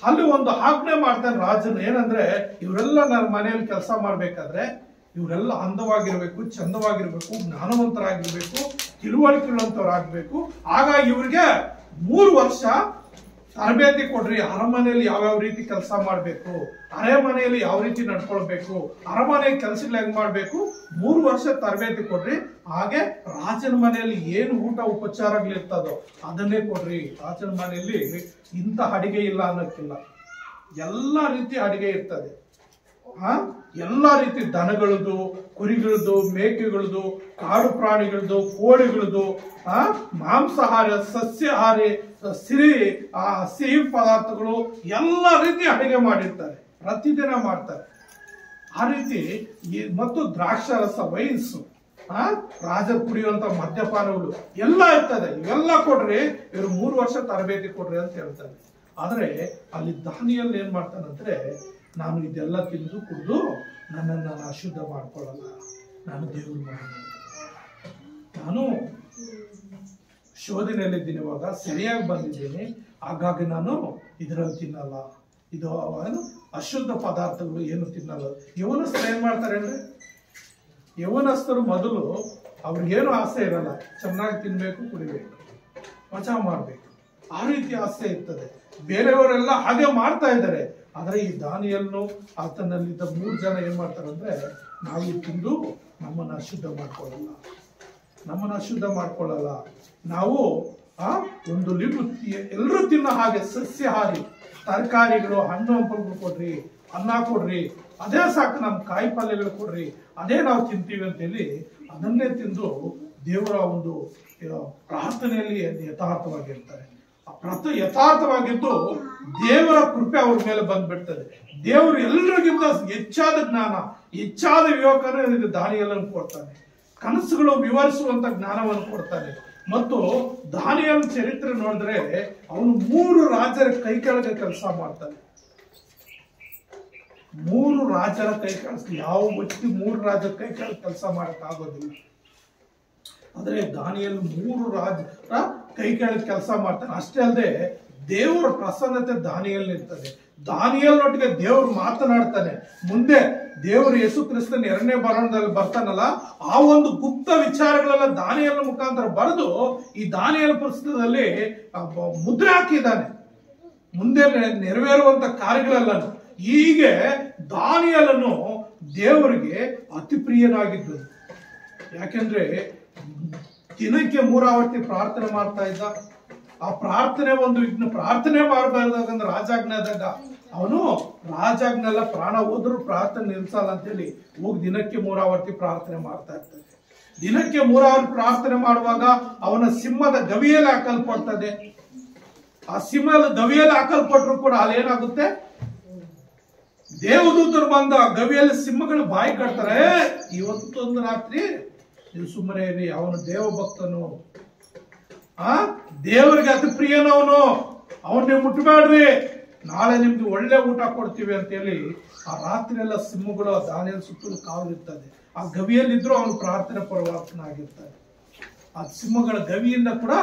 ಅಲ್ಲಿ ಒಂದು ಆಜ್ಞೆ ಮಾಡ್ತಾನೆ ರಾಜನು, ಏನಂದ್ರೆ ಇವರೆಲ್ಲ ನನ್ನ ಮನೆಯಲ್ಲಿ ಕೆಲಸ ಮಾಡ್ಬೇಕಾದ್ರೆ ಇವರೆಲ್ಲ ಅಂದವಾಗಿರ್ಬೇಕು, ಚಂದವಾಗಿರ್ಬೇಕು, ಜ್ಞಾನವಂತರಾಗಿರ್ಬೇಕು, ತಿಳುವಳಿಕೆಗಳಂತವರಾಗಬೇಕು. ಆಗ ಇವ್ರಿಗೆ 3 ವರ್ಷ ತರಬೇತಿ ಕೊಡ್ರಿ. ಅರಮನೆಯಲ್ಲಿ ಯಾವ್ಯಾವ ರೀತಿ ಕೆಲಸ ಮಾಡ್ಬೇಕು, ಅರಮನೆಯಲ್ಲಿ ಯಾವ ರೀತಿ ನಡ್ಕೊಳ್ಬೇಕು, ಅರಮನೆ ಕೆಲಸಗಳು ಹೆಂಗ್ ಮಾಡ್ಬೇಕು, 3 ವರ್ಷ ತರಬೇತಿ ಕೊಡ್ರಿ. ಹಾಗೆ ರಾಜನ ಮನೆಯಲ್ಲಿ ಏನು ಊಟ ಉಪಚಾರಗಳಿರ್ತದೋ ಅದನ್ನೇ ಕೊಡ್ರಿ. ರಾಜನ ಮನೆಯಲ್ಲಿ ಇಂಥ ಅಡಿಗೆ ಇಲ್ಲ ಅನ್ನೋಕ್ಕಿಲ್ಲ, ಎಲ್ಲಾ ರೀತಿ ಅಡಿಗೆ ಇರ್ತದೆ. ಎಲ್ಲಾ ರೀತಿ ದನಗಳದು, ಕುರಿಗಳದು, ಮೇಕೆಗಳದು, ಕಾಡು ಪ್ರಾಣಿಗಳದು, ಕೋಳಿಗಳದು, ಮಾಂಸಾಹಾರ, ಸಸ್ಯಾಹಾರಿ, ಸಿಹಿ ಪದಾರ್ಥಗಳು, ಎಲ್ಲ ರೀತಿ ಅಡಿಗೆ ಮಾಡಿರ್ತಾರೆ, ಪ್ರತಿದಿನ ಮಾಡ್ತಾರೆ. ಆ ರೀತಿ ಮತ್ತು ದ್ರಾಕ್ಷಾರಸ, ವೈನ್ಸು, ರಾಜರು ಕುಡಿಯುವಂತ ಮದ್ಯಪಾನಗಳು ಎಲ್ಲ ಇರ್ತದೆ. ಇವೆಲ್ಲ ಕೊಡ್ರಿ, ಇವರು 3 ವರ್ಷ ತರಬೇತಿ ಕೊಡ್ರಿ ಅಂತ ಹೇಳ್ತಾರೆ. ಆದ್ರೆ ಅಲ್ಲಿ ದಾನಿಯೇಲ ಏನ್ ಮಾಡ್ತಾನಂದ್ರೆ, ನಾನು ಇದೆಲ್ಲ ತಿಂದು ಕುಡಿದು ನನ್ನನ್ನು ನಾನು ಅಶುದ್ಧ ಮಾಡ್ಕೊಳ್ಳಲ್ಲ, ನಾನು ದೇವ್ರ ಮಗನು, ನಾನು ಶೋಧನೆಯಲ್ಲಿದ್ದೀನಿ, ಇವಾಗ ಸರಿಯಾಗಿ ಬಂದಿದ್ದೀನಿ, ಹಾಗಾಗಿ ನಾನು ಇದರಲ್ಲಿ ತಿನ್ನಲ್ಲ, ಇದು ಅಶುದ್ಧ ಪದಾರ್ಥಗಳು ಏನು ತಿನ್ನಲ್ಲ. ಯವನಸ್ಥರು ಏನ್ ಮಾಡ್ತಾರೆ ಅಂದ್ರೆ, ಯವನಸ್ಥರು ಮೊದಲು ಅವ್ರಿಗೇನು ಆಸೆ ಇರಲ್ಲ, ಚೆನ್ನಾಗಿ ತಿನ್ಬೇಕು, ಕುಡಿಬೇಕು, ಮಜಾ ಮಾಡ್ಬೇಕು, ಆ ರೀತಿ ಆಸೆ ಇರ್ತದೆ. ಬೇರೆಯವರೆಲ್ಲ ಹಾಗೆ ಮಾಡ್ತಾ ಇದ್ದಾರೆ. ಆದ್ರೆ ಈ ದಾನಿಯೇಲನು ಆತನಲ್ಲಿದ್ದ 3 ಜನ ಏನ್ ಮಾಡ್ತಾರೆ ಅಂದ್ರೆ, ನಾವು ತಿಂದು ನಮ್ಮನ್ನ ಅಶುದ್ಧ ಮಾಡ್ಕೊಳ್ಳಲ್ಲ, ನಾವು ಒಂದು ಎಲ್ಲರೂ ತಿನ್ನೋ ಹಾಗೆ ಸಸ್ಯಾಹಾರಿ, ತರಕಾರಿಗಳು, ಹಣ್ಣು ಹಂಪಲುಗಳು ಕೊಡ್ರಿ, ಅನ್ನ ಕೊಡ್ರಿ, ಅದೇ ಸಾಕು, ನಮ್ ಕಾಯಿ ಪಲ್ಯಗಳು ಕೊಡ್ರಿ, ಅದೇ ನಾವು ತಿಂತೀವಿ ಅಂತೇಳಿ ಅದನ್ನೇ ತಿಂದು ದೇವರ ಒಂದು ಪ್ರಾರ್ಥನೆಯಲ್ಲಿ ಯಥಾರ್ಥವಾಗಿರ್ತಾರೆ. ಯಥಾರ್ಥವಾಗಿದ್ದು ದೇವರ ಕೃಪೆ ಅವ್ರ ಮೇಲೆ ಬಂದ್ಬಿಡ್ತದೆ. ದೇವರು ಎಲ್ಲರಿಗಿಂತ ಹೆಚ್ಚಾದ ಜ್ಞಾನ, ಹೆಚ್ಚಾದ ವಿವೇಕನ ದಾನಿಯೇಲನು ಕೊಡ್ತಾನೆ. ಕನಸುಗಳು ವಿವರಿಸುವಂತ ಜ್ಞಾನವನ್ನು ಕೊಡ್ತಾನೆ. ಮತ್ತು ದಾನಿಯೇಲನ ಚರಿತ್ರೆ ನೋಡಿದ್ರೆ ಅವನು 3 ರಾಜರ ಕೈ ಕೆಳಗೆ ಕೆಲಸ ಮಾಡ್ತಾನೆ. 3 ರಾಜರ ಕೈ ಕೆಳಗೆ, ಯಾವ ವ್ಯಕ್ತಿ 3 ರಾಜರ ಕೈ ಕೆಳಗೆ ಕೆಲಸ ಮಾಡಕ್ ಆಗೋದಿಲ್ಲ. ಆದ್ರೆ ದಾನಿಯೇಲ 3 ರಾಜರ ಕೈ ಕೆಳಗೆ ಕೆಲಸ ಮಾಡ್ತಾನೆ. ಅಷ್ಟೇ ಅಲ್ಲದೆ ದೇವರ ಪ್ರಸನ್ನತೆ ದಾನಿಯೇಲನಲ್ಲಿ ಇರ್ತದೆ. ದಾನಿಯೇಲನೊಟ್ಟಿಗೆ ದೇವರು ಮಾತನಾಡ್ತಾನೆ. ಮುಂದೆ ದೇವರು ಯೇಸು ಕ್ರಿಸ್ತನ 2ನೇ ಬರೋಣದಲ್ಲಿ ಬರ್ತಾನಲ್ಲ, ಆ ಒಂದು ಗುಪ್ತ ವಿಚಾರಗಳೆಲ್ಲ ದಾನಿಯೇಲನ ಮುಖಾಂತರ ಬರೆದು ಈ ದಾನಿಯೇಲ ಪುಸ್ತಕದಲ್ಲಿ ಮುದ್ರೆ ಹಾಕಿದ್ದಾನೆ. ಮುಂದೆ ನೆರವೇರುವಂತ ಕಾರ್ಯಗಳೆಲ್ಲ ಹೀಗೆ ದಾನಿಯೇಲನು ದೇವರಿಗೆ ಅತಿ ಪ್ರಿಯನಾಗಿದ್ದನು. ಯಾಕೆಂದ್ರೆ ದಿನಕ್ಕೆ 3 ಆವರ್ತಿ ಪ್ರಾರ್ಥನೆ ಮಾಡ್ತಾ ಇದ್ದ. ಆ ಪ್ರಾರ್ಥನೆ ಪ್ರಾರ್ಥನೆ ಮಾಡಬಾರ್ದಾಗಂದ್ರೆ ರಾಜಾಜ್ಞಾದಾಗ ಅವನು ರಾಜಾಜ್ಞೆಲ್ಲ ಪ್ರಾಣ ಹೋದ್ರು ಪ್ರಾರ್ಥನೆ ನಿಲ್ಸಲ್ಲ ಅಂತೇಳಿ ಹೋಗಿ ದಿನಕ್ಕೆ 3 ಆವರ್ತಿ ಪ್ರಾರ್ಥನೆ ಮಾಡ್ತಾ ಇರ್ತಾನೆ. ದಿನಕ್ಕೆ 3 ಆವರ್ತಿ ಪ್ರಾರ್ಥನೆ ಮಾಡುವಾಗ ಅವನ ಸಿಂಹದ ಗವಿಯಲ್ಲಿ ಹಾಕಲ್ಪಡ್ತದೆ. ಆ ಸಿಂಹದ ಗವಿಯಲ್ಲಿ ಹಾಕಲ್ಪಟ್ರು ಕೂಡ ಅಲ್ಲೇನಾಗುತ್ತೆ, ದೇವದೂತರು ಬಂದ ಗವಿಯಲ್ಲಿ ಸಿಂಹಗಳು ಬಾಯಿ ಕಟ್ತಾರೆ. ಇವತ್ತೊಂದು ರಾತ್ರಿ ನೀವು ಸುಮ್ಮನೆ ಇರಿ, ಅವನು ದೇವ ಭಕ್ತನು, ದೇವರಿಗೆ ಅತಿ ಪ್ರಿಯನವನು, ಅವನ್ ನೀವು ಮುಟ್ಟಬೇಡ್ರಿ, ನಾಳೆ ನಿಮ್ಗೆ ಒಳ್ಳೆ ಊಟ ಕೊಡ್ತೀವಿ ಅಂತೇಳಿ ಆ ರಾತ್ರಿ ಎಲ್ಲ ಸಿಂಹಗಳು ದಾನಿಯೇಲನ ಸುತ್ತಲೂ ಕಾವಲಿರ್ತದೆ. ಆ ಗವಿಯಲ್ಲಿದ್ರು ಅವನು ಪ್ರಾರ್ಥನೆ ಪರವಾಗ್ತಾನೆ. ಆ ಸಿಂಹಗಳ ಗವಿಯಿಂದ ಕೂಡ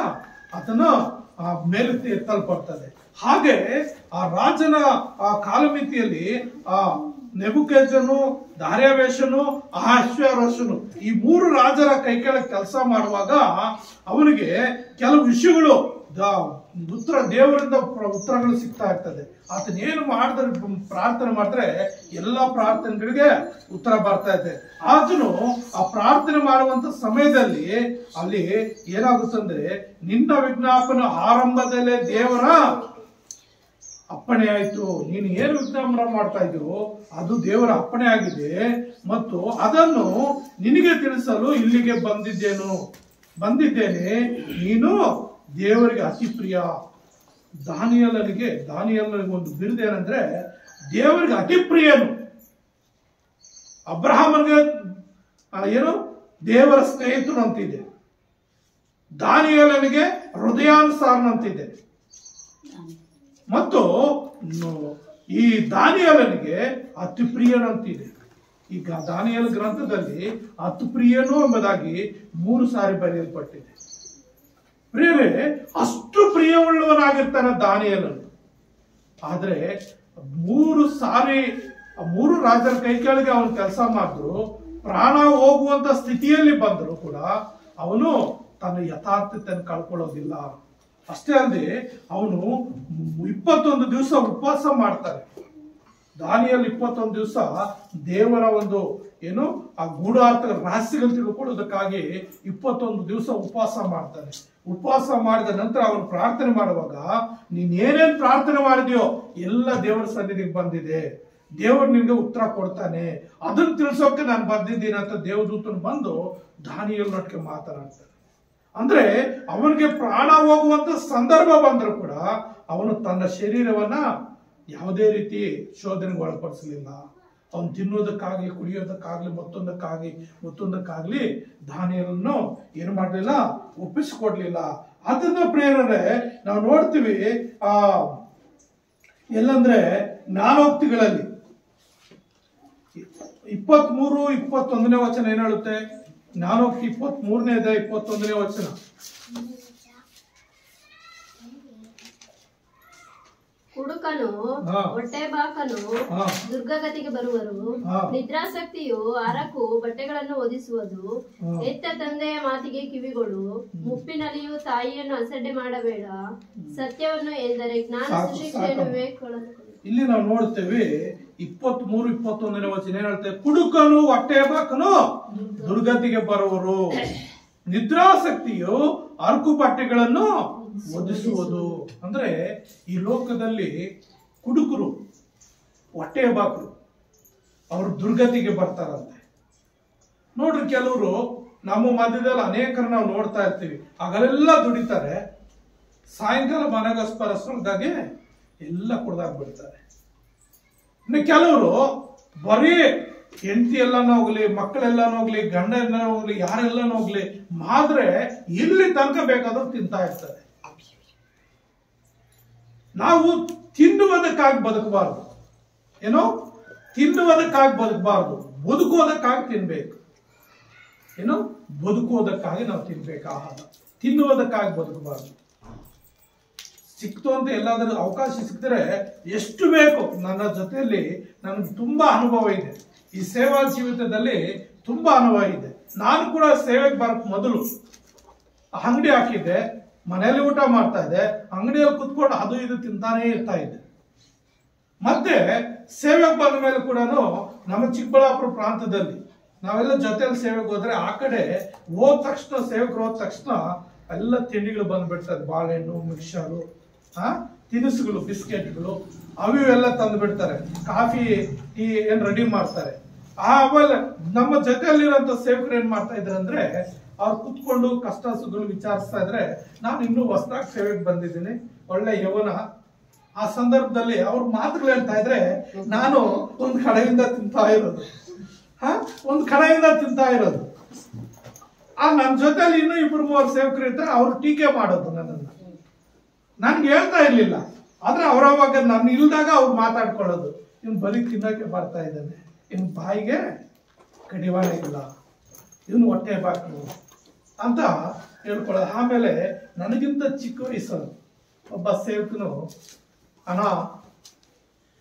ಆತನು ಮೇಲೆ ಎತ್ತಲ್ಪಡ್ತದೆ. ಹಾಗೆ ಆ ರಾಜನ ಆ ಕಾಲಮಿತಿಯಲ್ಲಿ ಆ ನೆಬೂಕದ್ನೆಚ್ಚರನು, ದಾರ್ಯಾವೆಷನು, ಅಹಷ್ವೇರೋಷನು ಈ 3 ರಾಜರ ಕೈ ಕೆಳಗೆ ಕೆಲಸ ಮಾಡುವಾಗ ಅವನಿಗೆ ಕೆಲವು ವಿಷಯಗಳು ಉತ್ತರ ದೇವರಿಂದ ಉತ್ತರಗಳು ಸಿಗ್ತಾ ಇರ್ತದೆ. ಆತನ ಏನು ಮಾಡಿದ್ರೆ ಪ್ರಾರ್ಥನೆ ಮಾಡಿದ್ರೆ ಎಲ್ಲ ಪ್ರಾರ್ಥನೆಗಳಿಗೆ ಉತ್ತರ ಬರ್ತಾ ಇದೆ. ಆತನು ಆ ಪ್ರಾರ್ಥನೆ ಮಾಡುವಂತ ಸಮಯದಲ್ಲಿ ಅಲ್ಲಿ ಏನಾಗುತ್ತಂದ್ರೆ, ನಿನ್ನ ವಿಜ್ಞಾಪನ ಆರಂಭದಲ್ಲೇ ದೇವರ ಅಪ್ಪಣೆ ಆಯ್ತು. ನೀನು ಏನು ವಿಜ್ಞಾಪನ ಮಾಡ್ತಾ ಇದ್ದೀರೋ ಅದು ದೇವರ ಅಪ್ಪಣೆ ಆಗಿದೆ ಮತ್ತು ಅದನ್ನು ನಿನಗೆ ತಿಳಿಸಲು ಇಲ್ಲಿಗೆ ಬಂದಿದ್ದೇನೆ. ನೀನು ದೇವರಿಗೆ ಅತಿ ಪ್ರಿಯ. ದಾನಿಯೇಲನಿಗೆ ಒಂದು ಬಿರುದೇನಂದ್ರೆ ದೇವರಿಗೆ ಅತಿ ಪ್ರಿಯನು. ಅಬ್ರಹಾಮನಿಗೆ ಏನು ದೇವರ ಸ್ನೇಹಿತನು ಅಂತಿದೆ. ದಾನಿಯೇಲನಿಗೆ ಹೃದಯಾನುಸಾರನಂತಿದೆ. ಮತ್ತು ಈ ದಾನಿಯೇಲನಿಗೆ ಅತಿ ಪ್ರಿಯನಂತಿದೆ. ಈಗ ದಾನಿಯೇಲ ಗ್ರಂಥದಲ್ಲಿ ಅತಿ ಪ್ರಿಯನು ಎಂಬುದಾಗಿ 3 ಸಾರಿ ಬರೆಯಲ್ಪಟ್ಟಿದೆ. ಪ್ರಿಯರೇ, ಅಷ್ಟು ಪ್ರಿಯವುಳ್ಳವನಾಗಿರ್ತಾನೆ ದಾನಿಯೇಲನು. ಆದ್ರೆ 3 ಸಾರಿ 3 ರಾಜರ ಕೈ ಕೆಳಗೆ ಅವನು ಕೆಲಸ ಮಾಡಿದ್ರು, ಪ್ರಾಣ ಹೋಗುವಂತ ಸ್ಥಿತಿಯಲ್ಲಿ ಬಂದ್ರು ಕೂಡ ಅವನು ತನ್ನ ಯಥಾರ್ಥತೆಯನ್ನು ಕಳ್ಕೊಳ್ಳೋದಿಲ್ಲ. ಅಷ್ಟೇ ಅಲ್ಲದೆ ಅವನು 21 ದಿವಸ ಉಪವಾಸ ಮಾಡ್ತಾರೆ. ದಾನಿಯೇಲ 21 ದಿವಸ ದೇವರ ಒಂದು ಏನು ಆ ಗೂಢಾರ್ಥದ ರಹಸ್ಯಗಳು ತಿಳ್ಕೊಳ್ಳೋದಕ್ಕಾಗಿ 21 ದಿವಸ ಉಪವಾಸ ಮಾಡ್ತಾನೆ. ಉಪವಾಸ ಮಾಡಿದ ನಂತರ ಅವನು ಪ್ರಾರ್ಥನೆ ಮಾಡುವಾಗ, ನೀನ್ ಏನೇನ್ ಪ್ರಾರ್ಥನೆ ಮಾಡಿದ್ಯೋ ಎಲ್ಲ ದೇವರ ಸನ್ನಿಧಿಗೆ ಬಂದಿದೆ, ದೇವರು ನಿನ್ಗೆ ಉತ್ತರ ಕೊಡ್ತಾನೆ, ಅದನ್ನ ತಿಳಿಸೋಕೆ ನಾನು ಬಂದಿದ್ದೀನಿ ಅಂತ ದೇವದೂತನು ಬಂದು ದಾನಿಯೇಲನೊಟ್ಟಿಗೆ ಮಾತನಾಡ್ತಾನೆ. ಅಂದ್ರೆ ಅವನಿಗೆ ಪ್ರಾಣ ಹೋಗುವಂತ ಸಂದರ್ಭ ಬಂದರೂ ಕೂಡ ಅವನು ತನ್ನ ಶರೀರವನ್ನ ಯಾವುದೇ ರೀತಿ ಶೋಧನೆಗೆ ಒಳಪಡಿಸಲಿಲ್ಲ. ಅವನು ತಿನ್ನೋದಕ್ಕಾಗ್ಲಿ, ಕುಡಿಯೋದಕ್ಕಾಗ್ಲಿ, ಮತ್ತೊಂದಕ್ಕಾಗ್ಲಿ ದಾನಿಯೇಲನನ್ನು ಏನು ಮಾಡಲಿಲ್ಲ, ಒಪ್ಪಿಸಿಕೊಡ್ಲಿಲ್ಲ. ಅದನ್ನ ಪ್ರೇರಣೆ ನಾವು ನೋಡ್ತೀವಿ. ಎಲ್ಲಂದ್ರೆ ಜ್ಞಾನೋಕ್ತಿಗಳಲ್ಲಿ 23-21 ವಚನ ಏನ್ ಹೇಳುತ್ತೆ? ಜ್ಞಾನೋಕ್ತಿ 23-21 ವಚನ. ಕುಡುಕನು ಹೊಟ್ಟೆಬಾಕನು ದುರ್ಗಗತಿಗೆ ಬರುವರು. ನಿದ್ರಾಸಕ್ತಿಯು ಅರಕು ಬಟ್ಟೆಗಳನ್ನು ಒದಿಸುವುದು. ಎತ್ತ ತಂದೆಯ ಮಾತಿಗೆ ಕಿವಿಗಳು. ಮುಪ್ಪಿನಲ್ಲಿಯೂ ತಾಯಿಯನ್ನು ಅಸಡ್ಡೆ ಮಾಡಬೇಡ. ಸತ್ಯವನ್ನು ಎಂದರೆ ಜ್ಞಾನ ಸುಶಿಕ್ಷೆಯನ್ನು ವಿವೇಕಗಳನ್ನು. ಇಲ್ಲಿ ನಾವು ನೋಡ್ತೇವೆ 23-21 ವಚನ ಏನ್ ಹೇಳ್ತೇವೆ? ಕುಡುಕನು ಹೊಟ್ಟೆಬಾಕನು ದುರ್ಗತಿಗೆ ಬರುವರು. ನಿದ್ರಾಸಕ್ತಿಯು ಅರಕು ಬಟ್ಟೆಗಳನ್ನು ಒದಿಸುವುದು. ಅಂದ್ರೆ ಈ ಲೋಕದಲ್ಲಿ ಕುಡುಕರು, ಹೊಟ್ಟೆಬಾಕರು ಅವರು ದುರ್ಗತಿಗೆ ಬರ್ತಾರಂತೆ. ನೋಡ್ರಿ, ಕೆಲವರು ನಮ್ಮ ಮಧ್ಯದಲ್ಲಿ ಅನೇಕರು ನಾವು ನೋಡ್ತಾ ಇರ್ತೀವಿ. ಹಗಲೆಲ್ಲ ದುಡಿತಾರೆ, ಸಾಯಂಕಾಲ ಮನೆಗಸ್ಪರಸ್ಗಾಗಿ ಎಲ್ಲ ಕುಡ್ದಾಗ್ಬಿಡ್ತಾರೆ. ಇನ್ನು ಕೆಲವರು ಬರೀ ಹೆಂಡತಿ ಎಲ್ಲಾನು ಹೋಗ್ಲಿ, ಮಕ್ಕಳೆಲ್ಲಾನು ಹೋಗ್ಲಿ, ಗಂಡ ಎಲ್ಲಾನು ಹೋಗ್ಲಿ, ಯಾರೆಲ್ಲಾನು ಹೋಗ್ಲಿ ಮಾದ್ರೆ ಇಲ್ಲಿ ತನಕ ಬೇಕಾದ್ರೂ ತಿಂತಾ ಇರ್ತಾರೆ. ನಾವು ತಿನ್ನುವುದಕ್ಕಾಗಿ ಬದುಕಬಾರ್ದು. ಏನೋ ತಿನ್ನುವುದಕ್ಕಾಗಿ ಬದುಕಬಾರ್ದು, ಬದುಕುವುದಕ್ಕಾಗಿ ತಿನ್ಬೇಕು. ಏನೋ ಬದುಕುವುದಕ್ಕಾಗಿ ನಾವು ತಿನ್ಬೇಕು ಆಹಾರ, ತಿನ್ನುವುದಕ್ಕಾಗಿ ಬದುಕಬಾರ್ದು. ಸಿಕ್ತು ಅಂತ ಎಲ್ಲಾದ್ರೂ ಅವಕಾಶ ಸಿಕ್ಕಿದ್ರೆ ಎಷ್ಟು ಬೇಕು. ನನ್ನ ಜೊತೆಯಲ್ಲಿ ನನಗೆ ತುಂಬಾ ಅನುಭವ ಇದೆ. ಈ ಸೇವಾ ಜೀವಿತದಲ್ಲಿ ತುಂಬಾ ಅನುಭವ ಇದೆ. ನಾನು ಕೂಡ ಸೇವೆಗೆ ಬರಕ್ ಮೊದಲು ಅಂಗಡಿ ಹಾಕಿದ್ದೆ, ಮನೆಯಲ್ಲಿ ಊಟ ಮಾಡ್ತಾ ಇದ್ದೆ, ಅಂಗಡಿಯಲ್ಲಿ ಕುತ್ಕೊಂಡು ಅದು ಇದು ತಿಂತಾನೇ ಇರ್ತಾ ಇದ್ದೆ. ಮತ್ತೆ ಸೇವೆಗೆ ಬಂದ ಮೇಲೆ ಕೂಡ ನಮ್ಮ ಚಿಕ್ಕಬಳ್ಳಾಪುರ ಪ್ರಾಂತದಲ್ಲಿ ನಾವೆಲ್ಲ ಜೊತೆಯಲ್ಲಿ ಸೇವೆಗೆ ಹೋದ್ರೆ ಆ ಕಡೆ ಸೇವಕರು ಹೋದ ತಕ್ಷಣ ಎಲ್ಲ ತಿಂಡಿಗಳು ಬಂದ್ಬಿಡ್ತದೆ. ಬಾಳೆಹಣ್ಣು, ಮಿಕ್ಸರು, ತಿನಿಸುಗಳು, ಬಿಸ್ಕೆಟ್ಗಳು ಅವೆಲ್ಲ ತಂದು ಬಿಡ್ತಾರೆ. ಕಾಫಿ, ಟೀ ಏನ್ ರೆಡಿ ಮಾಡ್ತಾರೆ. ಆಮೇಲೆ ನಮ್ಮ ಜೊತೆಯಲ್ಲಿರೋಂಥ ಸೇವಕರು ಏನ್ ಮಾಡ್ತಾ ಇದ್ರು ಅಂದ್ರೆ, ಅವ್ರು ಕುತ್ಕೊಂಡು ಕಷ್ಟ ಸುಖಗಳು ವಿಚಾರಿಸ್ತಾ ಇದ್ರೆ, ನಾನು ಇನ್ನೂ ಹೊಸದಾಗಿ ಸೇವೆಗೆ ಬಂದಿದ್ದೀನಿ, ಒಳ್ಳೆ ಯೌವನ. ಆ ಸಂದರ್ಭದಲ್ಲಿ ಅವ್ರ ಮಾತುಗಳು ಹೇಳ್ತಾ ಇದ್ರೆ ನಾನು ಒಂದ್ ಕಡೆಯಿಂದ ತಿಂತಾ ಇರೋದು. ನನ್ನ ಜೊತೆಲಿ ಇನ್ನೂ 2-3 ಸೇವಕರು ಇರ್ತಾರೆ, ಅವ್ರು ಟೀಕೆ ಮಾಡೋದು ನನ್ನನ್ನು. ನನ್ಗೆ ಹೇಳ್ತಾ ಇರ್ಲಿಲ್ಲ, ಆದ್ರೆ ಅವರವಾಗ ನಾನು ಇಲ್ದಾಗ ಅವ್ರು ಮಾತಾಡ್ಕೊಳ್ಳೋದು. ಇವ್ನು ಬರೀ ತಿನ್ನೋಕೆ ಬರ್ತಾ ಇದ್ದಾನೆ, ಇವ್ನ ಬಾಯಿಗೆ ಕಡಿವಾಣ ಇಲ್ಲ, ಇವನು ಹೊಟ್ಟೆ ಬಾಕು ಅಂತ ಹೇಳ್ಕೊಳ್ಳೋದು. ಆಮೇಲೆ ನನಗಿಂತ ಚಿಕ್ಕ ವಯಸ್ಸು ಒಬ್ಬ ಸೇವಕನು, ಅಣ್ಣ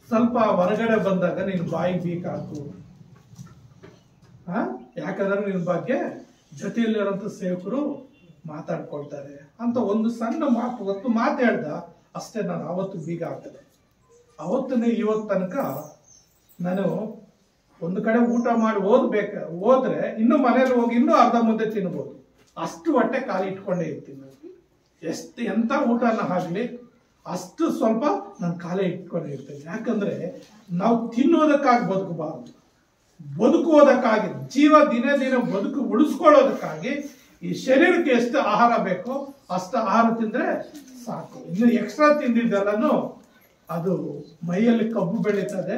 ಸ್ವಲ್ಪ ಹೊರಗಡೆ ಬಂದಾಗ ನೀನು ಬಾಯಿಗೆ ಬೀಕ್ ಹಾಕು, ಯಾಕಂದ್ರೆ ನಿನ್ನ ಬಗ್ಗೆ ಜೊತೆಯಲ್ಲಿರೋಂಥ ಸೇವಕರು ಮಾತಾಡ್ಕೊಳ್ತಾರೆ ಅಂತ ಒಂದು ಸಣ್ಣ ಮಾತು ಮಾತು ಹೇಳ್ದ ಅಷ್ಟೇ. ನಾನು ಅವತ್ತು ಬೀಗ ಆಗ್ತದೆ. ಅವತ್ತನೇ ಇವತ್ತು ತನಕ ನಾನು ಒಂದು ಕಡೆ ಊಟ ಮಾಡಿ ಹೋದ್ರೆ ಇನ್ನು ಮನೇಲಿ ಹೋಗಿ ಇನ್ನೂ ಅರ್ಧ ಮುದ್ದೆ ತಿನ್ಬೋದು, ಅಷ್ಟು ಹೊಟ್ಟೆ ಖಾಲಿ ಇಟ್ಕೊಂಡೇ ಇರ್ತೀನಿ ನಾನು. ಎಂತ ಊಟನ ಆಗ್ಲಿ ಅಷ್ಟು ಸ್ವಲ್ಪ ನಾನು ಖಾಲಿ ಇಟ್ಕೊಂಡೇ ಇರ್ತೇನೆ. ಯಾಕಂದ್ರೆ ನಾವು ತಿನ್ನೋದಕ್ಕಾಗಿ ಬದುಕಬಾರದು, ಬದುಕುವುದಕ್ಕಾಗಿ ದಿನೇ ದಿನ ಬದುಕು ಉಳಿಸ್ಕೊಳ್ಳೋದಕ್ಕಾಗಿ ಈ ಶರೀರಕ್ಕೆ ಎಷ್ಟು ಆಹಾರ ಬೇಕೋ ಅಷ್ಟು ಆಹಾರ ತಿಂದ್ರೆ ಸಾಕು. ಇನ್ನು ಎಕ್ಸ್ಟ್ರಾ ತಿಂದಿದ್ದೆಲ್ಲನು ಅದು ಮೈಯಲ್ಲಿ ಕಬ್ಬು ಬೆಳೀತದೆ,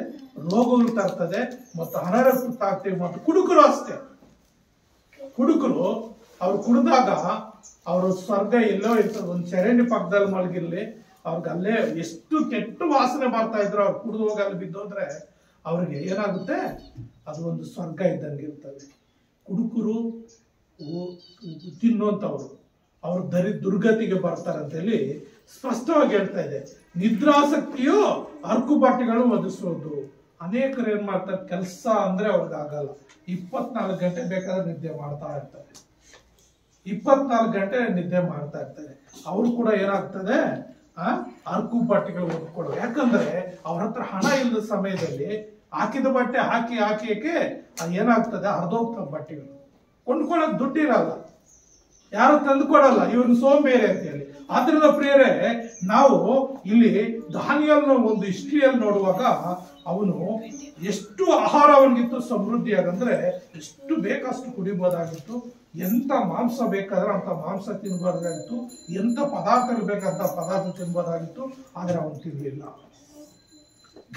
ರೋಗಗಳು ತರ್ತದೆ ಮತ್ತು ಅನಾರೋಗ್ಯ ತುತ್ತಾಗ್ತೀವಿ. ಮತ್ತು ಕುಡುಕರು ಅಷ್ಟೇ. ಕುಡುಕರು ಅವ್ರು ಕುಡಿದಾಗ ಅವರು ಸ್ವರ್ಗ ಎಲ್ಲೋ ಇರ್ತದೆ, ಒಂದು ಚರಂಡಿ ಪಕ್ಕದಲ್ಲಿ ಮಲಗಿರ್ಲಿ, ಅವ್ರಿಗೆ ಅಲ್ಲೇ ಎಷ್ಟು ಕೆಟ್ಟ ವಾಸನೆ ಬರ್ತಾ ಇದ್ರು, ಅವ್ರು ಕುಡಿದು ಹೋಗಿ ಅಲ್ಲಿ ಬಿದ್ದೋದ್ರೆ ಅವ್ರಿಗೆ ಏನಾಗುತ್ತೆ, ಅದು ಒಂದು ಸ್ವರ್ಗ ಇದ್ದಂಗೆ ಇರ್ತದೆ. ಕುಡುಕರು ತಿನ್ನೋಂಥವ್ರು ಅವ್ರು ದುರ್ಗತಿಗೆ ಬರ್ತಾರಂತೇಳಿ ಸ್ಪಷ್ಟವಾಗಿ ಹೇಳ್ತಾ ಇದೆ. ನಿದ್ರಾಸಕ್ತಿಯು ಹರಕುಬಟ್ಟೆಗಳು ಒದಿಸೋದು. ಅನೇಕರು ಏನ್ ಮಾಡ್ತಾರೆ, ಕೆಲಸ ಅಂದ್ರೆ ಅವ್ರಿಗಾಗಲ್ಲ, 24 ಗಂಟೆ ಬೇಕಾದ್ರೆ ನಿದ್ದೆ ಮಾಡ್ತಾ ಇರ್ತಾರೆ, 24 ಗಂಟೆ ನಿದ್ದೆ ಮಾಡ್ತಾ ಇರ್ತಾರೆ. ಅವ್ರು ಕೂಡ ಏನಾಗ್ತದೆ, ಹರಕುಬಟ್ಟೆಗಳು ಒದ್ಕೊಳ್ಳೋದು. ಯಾಕಂದ್ರೆ ಅವ್ರ ಹತ್ರ ಹಣ ಇಲ್ಲದ ಸಮಯದಲ್ಲಿ ಹಾಕಿದ ಬಟ್ಟೆ ಹಾಕಿ ಏನಾಗ್ತದೆ, ಹರಿದೋಗ್ತವೆ ಬಟ್ಟೆಗಳು. ಕೊಂಡ್ಕೊಳ್ಳೋದು ದುಡ್ಡಿರಲ್ಲ, ಯಾರು ತಂದು ಕೊಡಲ್ಲ, ಇವನು ಸೋಂಬೇರಿ ಅಂತ ಹೇಳಿ. ಆದ್ರಿಂದ ಪ್ರಿಯರೇ, ನಾವು ಇಲ್ಲಿ ದಾನಿಯಲ್ನ ಒಂದು ಹಿಸ್ಟ್ರಿಯಲ್ಲಿ ನೋಡುವಾಗ ಅವನು ಎಷ್ಟು ಆಹಾರ ಅವನಿಗಿತ್ತು ಸಮೃದ್ಧಿಯಾಗಂದ್ರೆ ಎಷ್ಟು ಬೇಕಷ್ಟು ಕುಡಿಬೋದಾಗಿತ್ತು, ಎಂತ ಮಾಂಸ ಬೇಕಾದ್ರೆ ಅಂತ ಮಾಂಸ ತಿನ್ಬೋದಾಗಿತ್ತು, ಎಂತ ಪದಾರ್ಥಗಳು ಬೇಕಂತ ಪದಾರ್ಥ ತಿನ್ಬೋದಾಗಿತ್ತು. ಆದ್ರೆ ಅವನು ತಿನ್ಲಿಲ್ಲ.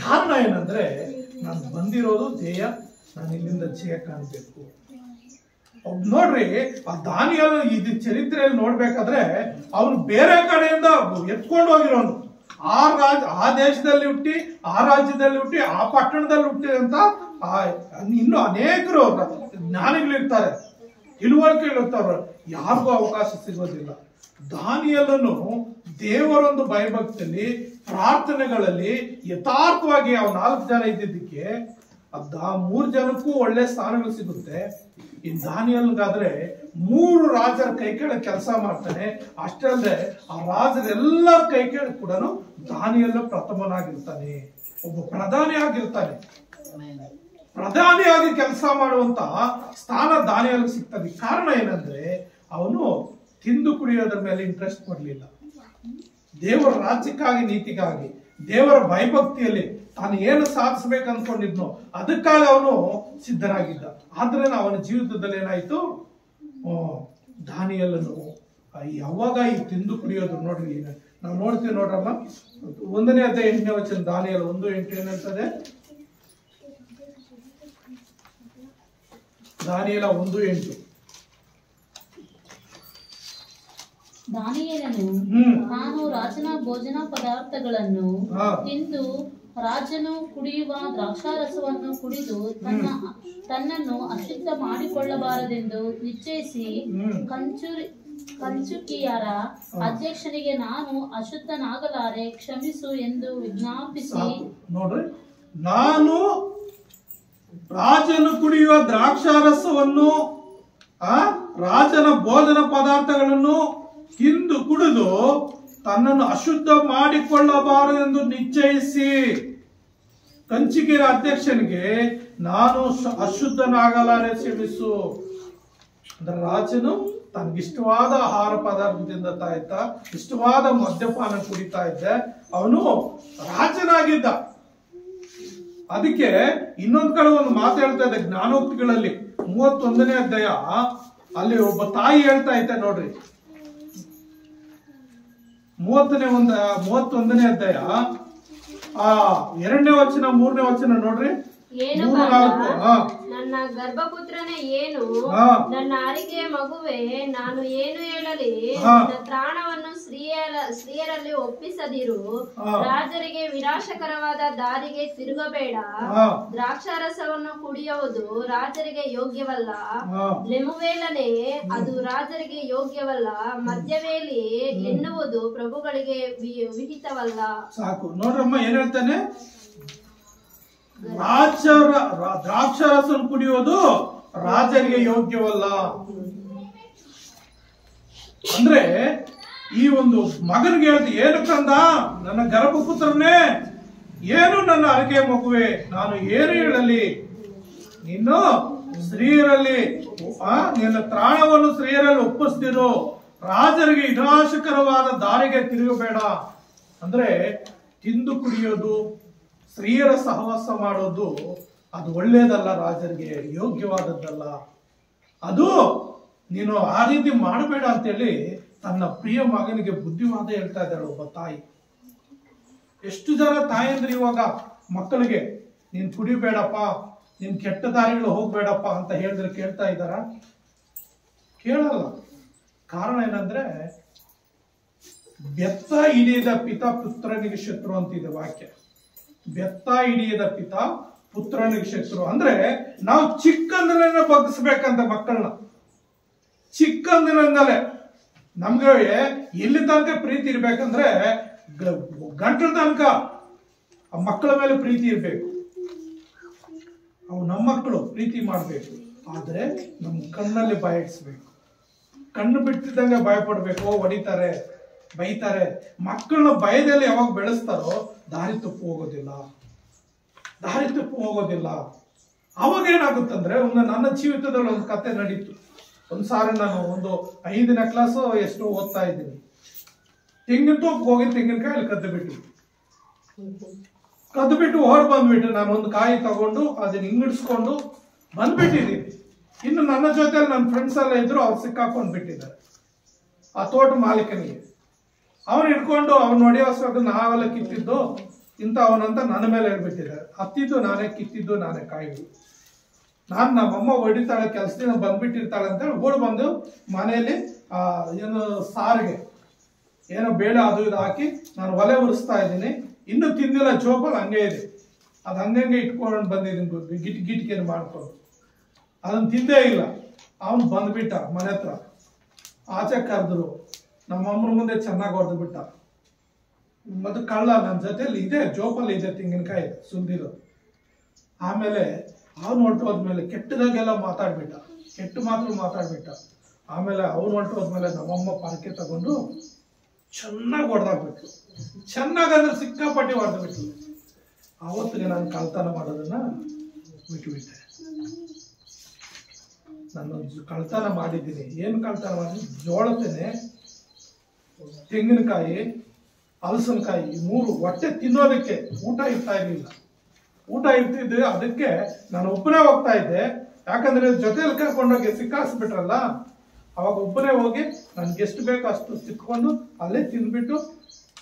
ಕಾರಣ ಏನಂದ್ರೆ, ನಾನು ಬಂದಿರೋದು ಧ್ಯೇಯ, ನಾನು ಇಲ್ಲಿಂದ ಜಯ ಕಾಣಬೇಕು. ನೋಡ್ರಿ, ಆ ದಾನಿಯಲ್ ಇದು ಚರಿತ್ರೆಯಲ್ಲಿ ನೋಡ್ಬೇಕಾದ್ರೆ ಅವನು ಬೇರೆ ಕಡೆಯಿಂದ ಎತ್ಕೊಂಡು ಹೋಗಿರೋನು. ಆ ದೇಶದಲ್ಲಿ ಹುಟ್ಟಿ, ಆ ರಾಜ್ಯದಲ್ಲಿ ಹುಟ್ಟಿ, ಆ ಪಟ್ಟಣದಲ್ಲಿ ಹುಟ್ಟಿದಂತ ಇನ್ನು ಅನೇಕರು ಜ್ಞಾನಿಗಳಿರ್ತಾರೆ, ತಿಳುವಳಿಕೆಗಳಿರ್ತಾರೆ, ಯಾರಿಗೂ ಅವಕಾಶ ಸಿಗೋದಿಲ್ಲ. ದಾನಿಯಲ್ಲನು ದೇವರೊಂದು ಭಯಭಕ್ತಿಯಲ್ಲಿ, ಪ್ರಾರ್ಥನೆಗಳಲ್ಲಿ ಯಥಾರ್ಥವಾಗಿ ಅವ್ 4 ಜನ ಇದ್ದಿದ್ದಕ್ಕೆ 3 ಜನಕ್ಕೂ ಒಳ್ಳೆ ಸ್ಥಾನಗಳು ಸಿಗುತ್ತೆ. ಈ ದಾನಿಯಲ್ಗಾದ್ರೆ 3 ರಾಜರ ಕೈ ಕೆಳಗೆ ಕೆಲಸ ಮಾಡ್ತಾನೆ. ಅಷ್ಟೇ ಅಲ್ಲದೆ ಆ ರಾಜರೆಲ್ಲರ ಕೈ ಕೆಳಗೆ ಕೂಡ ದಾನಿಯಲ್ ಪ್ರಥಮನಾಗಿರ್ತಾನೆ, ಒಬ್ಬ ಪ್ರಧಾನಿ ಆಗಿರ್ತಾನೆ. ಪ್ರಧಾನಿಯಾಗಿ ಕೆಲಸ ಮಾಡುವಂತ ಸ್ಥಾನ ದಾನಿಯಲ್ ಸಿಗ್ತದೆ. ಕಾರಣ ಏನಂದ್ರೆ, ಅವನು ತಿಂದು ಕುಡಿಯೋದ್ರ ಮೇಲೆ ಇಂಟ್ರೆಸ್ಟ್ ಕೊಡ್ಲಿಲ್ಲ. ದೇವರ ರಾಜ್ಯಕ್ಕಾಗಿ, ನೀತಿಗಾಗಿ, ದೇವರ ಭಯಭಕ್ತಿಯಲ್ಲಿ ತಾನು ಏನು ಸಾಧಿಸಬೇಕು ಅನ್ಕೊಂಡಿದ್ನೋ ಅದಕ್ಕಾಗಿ ಅವನು ಸಿದ್ಧನಾಗಿದ್ದ. ಆದ್ರೆ ಅವನ ಜೀವಿತದಲ್ಲಿ ಏನಾಯ್ತು, ದಾನಿಯಲ್ಲನು ಯಾವಾಗ ಈ ತಿಂದು ಕುಡಿಯೋದು ನೋಡ್ರಿ, ನಾವು ನೋಡ್ತೀವಿ ನೋಡ್ರಮ್ಮ. 1ನೇ ಅಧ್ಯಾಯ 8ನೇ ವಚನ, ದಾನಿಯಲ್ 1:8 ಏನಂತದೆ? ದಾನಿಯೇಲ 1:8. ದಾನಿಯೇಲನು ತಾನು ರಾಜನ ಭೋಜನ ಪದಾರ್ಥಗಳನ್ನು ತಿಂದು ರಾಜನು ಕುಡಿಯುವ ದ್ರಾಕ್ಷಾರಸವನ್ನು ಕುಡಿದು ತನ್ನನ್ನು ಅಶುದ್ಧ ಮಾಡಿಕೊಳ್ಳಬಾರದೆಂದು ನಿಶ್ಚಯಿಸಿ ಕಂಚುಕಿಯರ ಅಧ್ಯಕ್ಷನಿಗೆ ನಾನು ಅಶುದ್ಧನಾಗಲಾರೆ, ಕ್ಷಮಿಸು ಎಂದು ವಿಜ್ಞಾಪಿಸಿ. ನೋಡ್ರಿ, ನಾನು ರಾಜನು ಕುಡಿಯುವ ದ್ರಾಕ್ಷಾರಸವನ್ನು, ರಾಜನ ಭೋಜನ ಪದಾರ್ಥಗಳನ್ನು ತಿಂದು ಕುಡಿದು ತನ್ನನ್ನು ಅಶುದ್ಧ ಮಾಡಿಕೊಳ್ಳಬಾರದೆಂದು ನಿಶ್ಚಯಿಸಿ ಕಂಚಿಕೆಯ ಅಧ್ಯಕ್ಷನಿಗೆ ನಾನು ಅಶುದ್ಧನಾಗಲಾರೆ, ಕ್ಷಮಿಸು. ಅಂದ್ರೆ ರಾಜನು ತನಗಿಷ್ಟವಾದ ಆಹಾರ ಪದಾರ್ಥ ತಿಂತಾ ಇದ್ದ, ಇಷ್ಟವಾದ ಮದ್ಯಪಾನ ಕುಡಿತಾ ಇದ್ದ, ಅವನು ರಾಜನಾಗಿದ್ದ. ಅದಕ್ಕೆ ಇನ್ನೊಂದ್ ಕಡೆ ಒಂದು ಮಾತು ಹೇಳ್ತಾ ಇದೆ ಜ್ಞಾನೋಕ್ತಿಗಳಲ್ಲಿ 31ನೇ ಅಧ್ಯಾಯ, ಅಲ್ಲಿ ಒಬ್ಬ ತಾಯಿ ಹೇಳ್ತಾ ಇದ್ದ ನೋಡ್ರಿ. 31ನೇ ಅಧ್ಯಾಯ 2ನೇ ವಚನ 3ನೇ ವಚನ ನೋಡ್ರಿ. ನನ್ನ ಗರ್ಭಪುತ್ರನೇ ಏನು, ನನ್ನ ಆರಿಕೆಯ ಮಗುವೆ, ನಾನು ಏನು ಹೇಳಲಿ? ನನ್ನ ಪ್ರಾಣವನ್ನು ಸ್ತ್ರೀಯರಲ್ಲಿ ಒಪ್ಪಿಸದಿರು. ರಾಜರಿಗೆ ವಿನಾಶಕರವಾದ ದಾರಿಗೆ ತಿರುಗಬೇಡ. ದ್ರಾಕ್ಷಾರಸವನ್ನು ಕುಡಿಯುವುದು ರಾಜರಿಗೆ ಯೋಗ್ಯವಲ್ಲ. ಲೆಮುವೇಲನೆ, ಅದು ರಾಜರಿಗೆ ಯೋಗ್ಯವಲ್ಲ. ಮದ್ಯವೇಲಿ ಎನ್ನುವುದು ಪ್ರಭುಗಳಿಗೆ ವಿಹಿತವಲ್ಲ. ಸಾಕು ನೋಡ್ರಮ್ಮ, ಏನ್ ಹೇಳ್ತಾನೆ? ದ್ರಾಕ್ಷಾರಸವನ್ನು ಕುಡಿಯೋದು ರಾಜರಿಗೆ ಯೋಗ್ಯವಲ್ಲ. ಅಂದ್ರೆ ಈ ಒಂದು ಮಗನಿಗೆ ಹೇಳ್ತಿ, ಏನು ಕಂದ ನನ್ನ ಗರ್ಭಪುತ್ರನೇ, ಏನು ನನ್ನ ಅರಕೆ ಮಗುವೆ, ನಾನು ಏನು ಹೇಳಲಿ, ನೀನು ಸ್ತ್ರೀಯರಲ್ಲಿ ನಿನ್ನ ತ್ರಾಣವನ್ನು ಸ್ತ್ರೀಯರಲ್ಲಿ ಒಪ್ಪಿಸ್ತೀರೋ, ರಾಜರಿಗೆ ವಿನಾಶಕರವಾದ ದಾರಿಗೆ ತಿರುಗಬೇಡ. ಅಂದ್ರೆ ತಿಂದು ಕುಡಿಯೋದು, ಸ್ತ್ರೀಯರ ಸಹವಾಸ ಮಾಡೋದು ಅದು ಒಳ್ಳೇದಲ್ಲ, ರಾಜರಿಗೆ ಯೋಗ್ಯವಾದದ್ದಲ್ಲ. ಅದು ನೀನು ಆ ರೀತಿ ಮಾಡಬೇಡ ಅಂತೇಳಿ ತನ್ನ ಪ್ರಿಯ ಮಗನಿಗೆ ಬುದ್ಧಿವಾದ ಹೇಳ್ತಾ ಇದ್ದಾಳೆ ಒಬ್ಬ ತಾಯಿ. ಎಷ್ಟು ಜನ ತಾಯಂದ್ರೆ ಇವಾಗ ಮಕ್ಕಳಿಗೆ ನೀನ್ ಕುಡಿಬೇಡಪ್ಪ, ನೀನ್ ಕೆಟ್ಟ ದಾರಿಗಳು ಹೋಗ್ಬೇಡಪ್ಪ ಅಂತ ಹೇಳಿದ್ರೆ ಕೇಳ್ತಾ ಇದ್ದಾರ? ಕೇಳಲ್ಲ. ಕಾರಣ ಏನಂದ್ರೆ ಬೆತ್ತ ಹಿಡಿಯದ ಪಿತ ಪುತ್ರನಿಗೆ ಶತ್ರು ಅಂತಿದೆ ವಾಕ್ಯ. ಬೆತ್ತ ಹಿಡಿಯದ ಪಿತ ಪುತ್ರನಿಗೆ ಶತ್ರು ಅಂದ್ರೆ ನಾವು ಚಿಕ್ಕಂದಿನ ಬಗ್ಗಿಸ್ಬೇಕಂತ ಮಕ್ಕಳನ್ನ. ಚಿಕ್ಕಂದಿನಿಂದಲೇ ನಮ್ಗೆ ಎಲ್ಲಿ ತನಕ ಪ್ರೀತಿ ಇರ್ಬೇಕಂದ್ರೆ ಗಂಟಲ ತನಕ ಆ ಮಕ್ಕಳ ಮೇಲೆ ಪ್ರೀತಿ ಇರ್ಬೇಕು. ಅವು ನಮ್ಮ ಮಕ್ಕಳು ಪ್ರೀತಿ ಮಾಡ್ಬೇಕು, ಆದ್ರೆ ನಮ್ಮ ಕಣ್ಣಲ್ಲಿ ಭಯ ಇಡ್ಸ್ಬೇಕು. ಕಣ್ಣು ಬಿಟ್ಟಿದ್ದಂಗೆ ಭಯ ಪಡ್ಬೇಕು. ಹೊಡಿತಾರೆ, ಬೈತಾರೆ. ಮಕ್ಕಳನ್ನ ಭಯದಲ್ಲಿ ಯಾವಾಗ ಬೆಳೆಸ್ತಾರೋ ದಾರಿ ತಪ್ಪು ಹೋಗೋದಿಲ್ಲ, ದಾರಿ ತಪ್ಪು ಹೋಗೋದಿಲ್ಲ. ಅವಾಗ ಏನಾಗುತ್ತಂದ್ರೆ ನನ್ನ ಜೀವಿತದಲ್ಲಿ ಒಂದು ಕತೆ ನಡೀತು. ಒಂದ್ಸಾರಿ ನಾನು ಒಂದು 5ನೇ ಕ್ಲಾಸು ಎಷ್ಟು ಓದ್ತಾ ಇದ್ದೀನಿ. ತೆಂಗಿನ ತೋಪ್ ಹೋಗಿ ತೆಂಗಿನಕಾಯಿ ಕದ್ದು ಬಿಟ್ಟು ಹೊರ ಬಂದ್ಬಿಟ್ಟು ನಾನು ಒಂದು ಕಾಯಿ ತಗೊಂಡು ಅದನ್ನ ಹಿಂಗಿಡ್ಸ್ಕೊಂಡು ಬಂದ್ಬಿಟ್ಟಿದ್ದೀನಿ. ಇನ್ನು ನನ್ನ ಜೊತೆಲಿ ನನ್ನ ಫ್ರೆಂಡ್ಸ್ ಎಲ್ಲ ಇದ್ರು, ಅವ್ರು ಸಿಕ್ಕಾಕೊಂಡ್ ಬಿಟ್ಟಿದ್ದಾರೆ ಆ ತೋಟ ಮಾಲೀಕನಿಗೆ. ಅವನು ಹಿಡ್ಕೊಂಡು ಅವ್ನು ಹೊಡೆಯೋವಾಗ ನಾವೆಲ್ಲ ಕಿತ್ತಿದ್ದು ಇಂತ ಅವನಂತ ನನ್ನ ಮೇಲೆ ಹೇಳ್ಬಿಟ್ಟಿದ್ದಾರೆ. ಹತ್ತಿದ್ದು ನಾನೇ, ಕಿತ್ತಿದ್ದು ನಾನೇ ಕಾಯಿಗಳು. ನಾನು ನಮ್ಮಮ್ಮ ಹೊಡಿತಾಳೆ, ಕೆಲಸದಿಂದ ಬಂದ್ಬಿಟ್ಟಿರ್ತಾಳೆ ಅಂತೇಳಿ ಓಡ್ ಬಂದು ಮನೆಯಲ್ಲಿ ಏನು ಸಾರಿಗೆ ಏನೋ ಬೇಳೆ ಅದು ಇದು ಹಾಕಿ ನಾನು ಒಲೆ ಉರಿಸ್ತಾ ಇದ್ದೀನಿ. ಇನ್ನೂ ತಿಂದಿಲ್ಲ, ಜೋಪಲ್ಲಿ ಹಂಗೆ ಇದೆ. ಅದು ಹಂಗಂಗೆ ಇಟ್ಕೊಂಡು ಬಂದಿದ್ದೀನಿ ಗಿಟಿಕೇನು ಮಾಡ್ಕೊಂಡು. ಅದನ್ನು ತಿಂದೇ ಇಲ್ಲ. ಅವನು ಬಂದ್ಬಿಟ್ಟ ಮನೆ ಹತ್ರ. ಆಚೆ ಕರೆದ್ರು, ನಮ್ಮಮ್ಮನ ಮುಂದೆ ಚೆನ್ನಾಗಿ ಹೊಡೆದು ಬಿಟ್ಟ. ಮತ್ತು ಕಳ್ಳ ನನ್ನ ಜೊತೆಲಿ ಇದೆ, ಜೋಪಲ್ಲಿ ಇದೆ ತೆಂಗಿನಕಾಯಿ ಸುಂದಿರು. ಆಮೇಲೆ ಅವನು ಹೊರಟೋದ್ಮೇಲೆ ಕೆಟ್ಟದಾಗೆಲ್ಲ ಮಾತಾಡ್ಬಿಟ್ಟ, ಕೆಟ್ಟ ಮಾತು ಮಾತಾಡ್ಬಿಟ್ಟ. ಆಮೇಲೆ ಅವನು ಹೊರಟೋದ್ಮೇಲೆ ನಮ್ಮಮ್ಮ ಪಾರ್ಕೆ ತಗೊಂಡು ಚೆನ್ನಾಗಿ ಹೊಡೆದಾಕ್ಬಿಟ್ಲು. ಚೆನ್ನಾಗಂದ್ರೆ ಸಿಕ್ಕಾಪಟ್ಟಿ ಹೊಡೆದು ಬಿಟ್ಲು. ಆವತ್ತಿಗೆ ನಾನು ಕಳ್ತನ ಮಾಡೋದನ್ನ ಬಿಟ್ಟುಬಿಟ್ಟೆ. ನಾನು ಕಳ್ತನ ಮಾಡಿದ್ದೀನಿ. ಏನು ಕಳ್ತನ ಮಾಡಿ? ಜೋಳತೇನೆ, ತೆಂಗಿನಕಾಯಿ, ಹಲಸಿನಕಾಯಿ, 3 ಹೊಟ್ಟೆ ತಿನ್ನೋದಕ್ಕೆ ಊಟ ಇರ್ತಾ ಇರಲಿಲ್ಲ. ಊಟ ಇರ್ತಿದ್ರೆ ಅದಕ್ಕೆ ನಾನು ಒಬ್ಬನೇ ಹೋಗ್ತಾ ಇದ್ದೆ. ಯಾಕಂದ್ರೆ ಜೊತೆಲಿ ಕರ್ಕೊಂಡೋಗಿ ಸಿಕ್ಕಾಸ್ಬಿಟ್ರಲ್ಲ, ಅವಾಗ ಒಬ್ಬನೇ ಹೋಗಿ ನನ್ಗೆ ಎಷ್ಟು ಬೇಕೋ ಅಷ್ಟು ಸಿಕ್ಕೊಂಡು ಅಲ್ಲೇ ತಿಂದ್ಬಿಟ್ಟು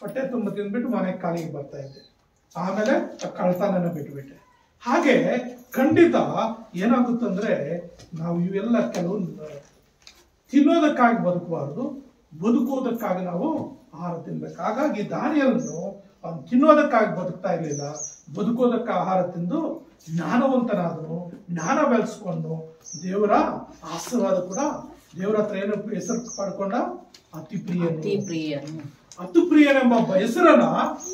ಹೊಟ್ಟೆ ತುಂಬ ತಿಂದ್ಬಿಟ್ಟು ಮನೆಗೆ ಕಾಲಿಗೆ ಬರ್ತಾ ಇದ್ದೆ. ಆಮೇಲೆ ಕಳ್ತನನ ಬಿಟ್ಬಿಟ್ಟೆ. ಹಾಗೆ ಖಂಡಿತ ಏನಾಗುತ್ತಂದ್ರೆ ನಾವು ಇವೆಲ್ಲ ಕೆಲವು ತಿನ್ನೋದಕ್ಕಾಗಿ ಬದುಕಬಾರ್ದು, ಬದುಕುವುದಕ್ಕಾಗಿ ನಾವು ಆಹಾರ ತಿನ್ಬೇಕು. ಹಾಗಾಗಿ ದಾನಿಯೇಲನು ಅವನು ತಿನ್ನೋದಕ್ಕಾಗಿ ಬದುಕ್ತಾ ಇರಲಿಲ್ಲ, ಬದುಕೋದಕ್ಕೆ ಆಹಾರ ತಿಂದು ಜ್ಞಾನವಂತನಾದನು. ಜ್ಞಾನ ಬೆಳೆಸ್ಕೊಂಡು ದೇವರ ಆಶೀರ್ವಾದ ಕೂಡ ದೇವರ ಹತ್ರ ಏನು ಹೆಸರು ಪಡ್ಕೊಂಡ? ಅತಿ ಪ್ರಿಯನೆಂಬ ಹೆಸರನ್ನ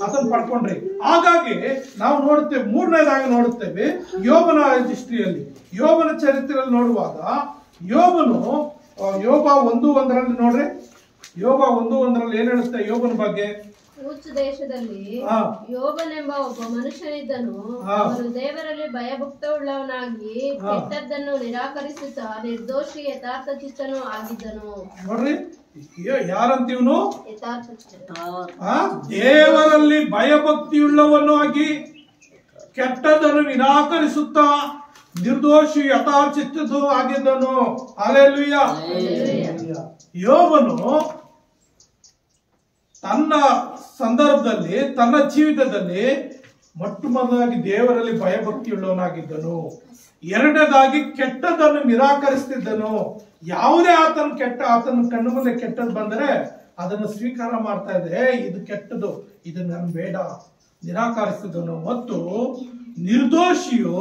ಅದನ್ನು ಪಡ್ಕೊಂಡ್ರಿ. ಹಾಗಾಗಿ ನಾವು ನೋಡುತ್ತೇವೆ, 3ನೇದಾಗಿ ನೋಡುತ್ತೇವೆ ಯೋಬನ ಹಿಸ್ಟ್ರಿಯಲ್ಲಿ, ಯೋಬನ ಚರಿತ್ರೆಯಲ್ಲಿ ನೋಡುವಾಗ ಯೋಬ 1:1 ನೋಡ್ರಿ. ಯೋಬ 1:1 ಏನ್ ಹೇಳುತ್ತೆ ಯೋಬನ ಬಗ್ಗೆ? ಊಚ್ ದೇಶದಲ್ಲಿ ಯೋಬನೆಂಬ ಒಬ್ಬ ಮನುಷ್ಯನಿದ್ದನು. ಅವನು ದೇವರಲ್ಲಿ ಭಯಭಕ್ತವುಳ್ಳವನಾಗಿ ಕೆಟ್ಟದ್ದನ್ನು ನಿರಾಕರಿಸುತ್ತಾ ನಿರ್ದೋಷಿ ಯಥಾರ್ಥ ಚಿತ್ತನೂ ಆಗಿದ್ದನು. ನೋಡ್ರಿ, ಯಾರಂತೀವನು? ಯಥಾರ್ಥ ಚಿತ್ತ. ದೇವರಲ್ಲಿ ಭಯಭಕ್ತಿಯುಳ್ಳವನು ಆಗಿ ಕೆಟ್ಟದ್ದನ್ನು ನಿರಾಕರಿಸುತ್ತಾ ನಿರ್ದೋಷಿ ಯಥಾರ್ಥ ಚಿತ್ತನೂ ಆಗಿದ್ದನು. ಹಲ್ಲೆಲೂಯಾ. ಯೋಬನು ತನ್ನ ಸಂದರ್ಭದಲ್ಲಿ, ತನ್ನ ಜೀವಿತದಲ್ಲಿ ಮೊಟ್ಟಮೊದಲಾಗಿ ದೇವರಲ್ಲಿ ಭಯಭಕ್ತಿಯುಳ್ಳವನಾಗಿದ್ದನು. 2ನೇದಾಗಿ ಕೆಟ್ಟದನ್ನು ನಿರಾಕರಿಸ್ತಿದ್ದನು. ಯಾವುದೇ ಆತನ ಕಣ್ಣು ಮುಂದೆ ಕೆಟ್ಟದ್ದು ಬಂದರೆ ಅದನ್ನು ಸ್ವೀಕಾರ ಮಾಡ್ತಾ ಇದೆ. ಇದು ಕೆಟ್ಟದು, ಇದು ನನ್ ಬೇಡ, ನಿರಾಕರಿಸಿದನು. ಮತ್ತು ನಿರ್ದೋಷಿಯು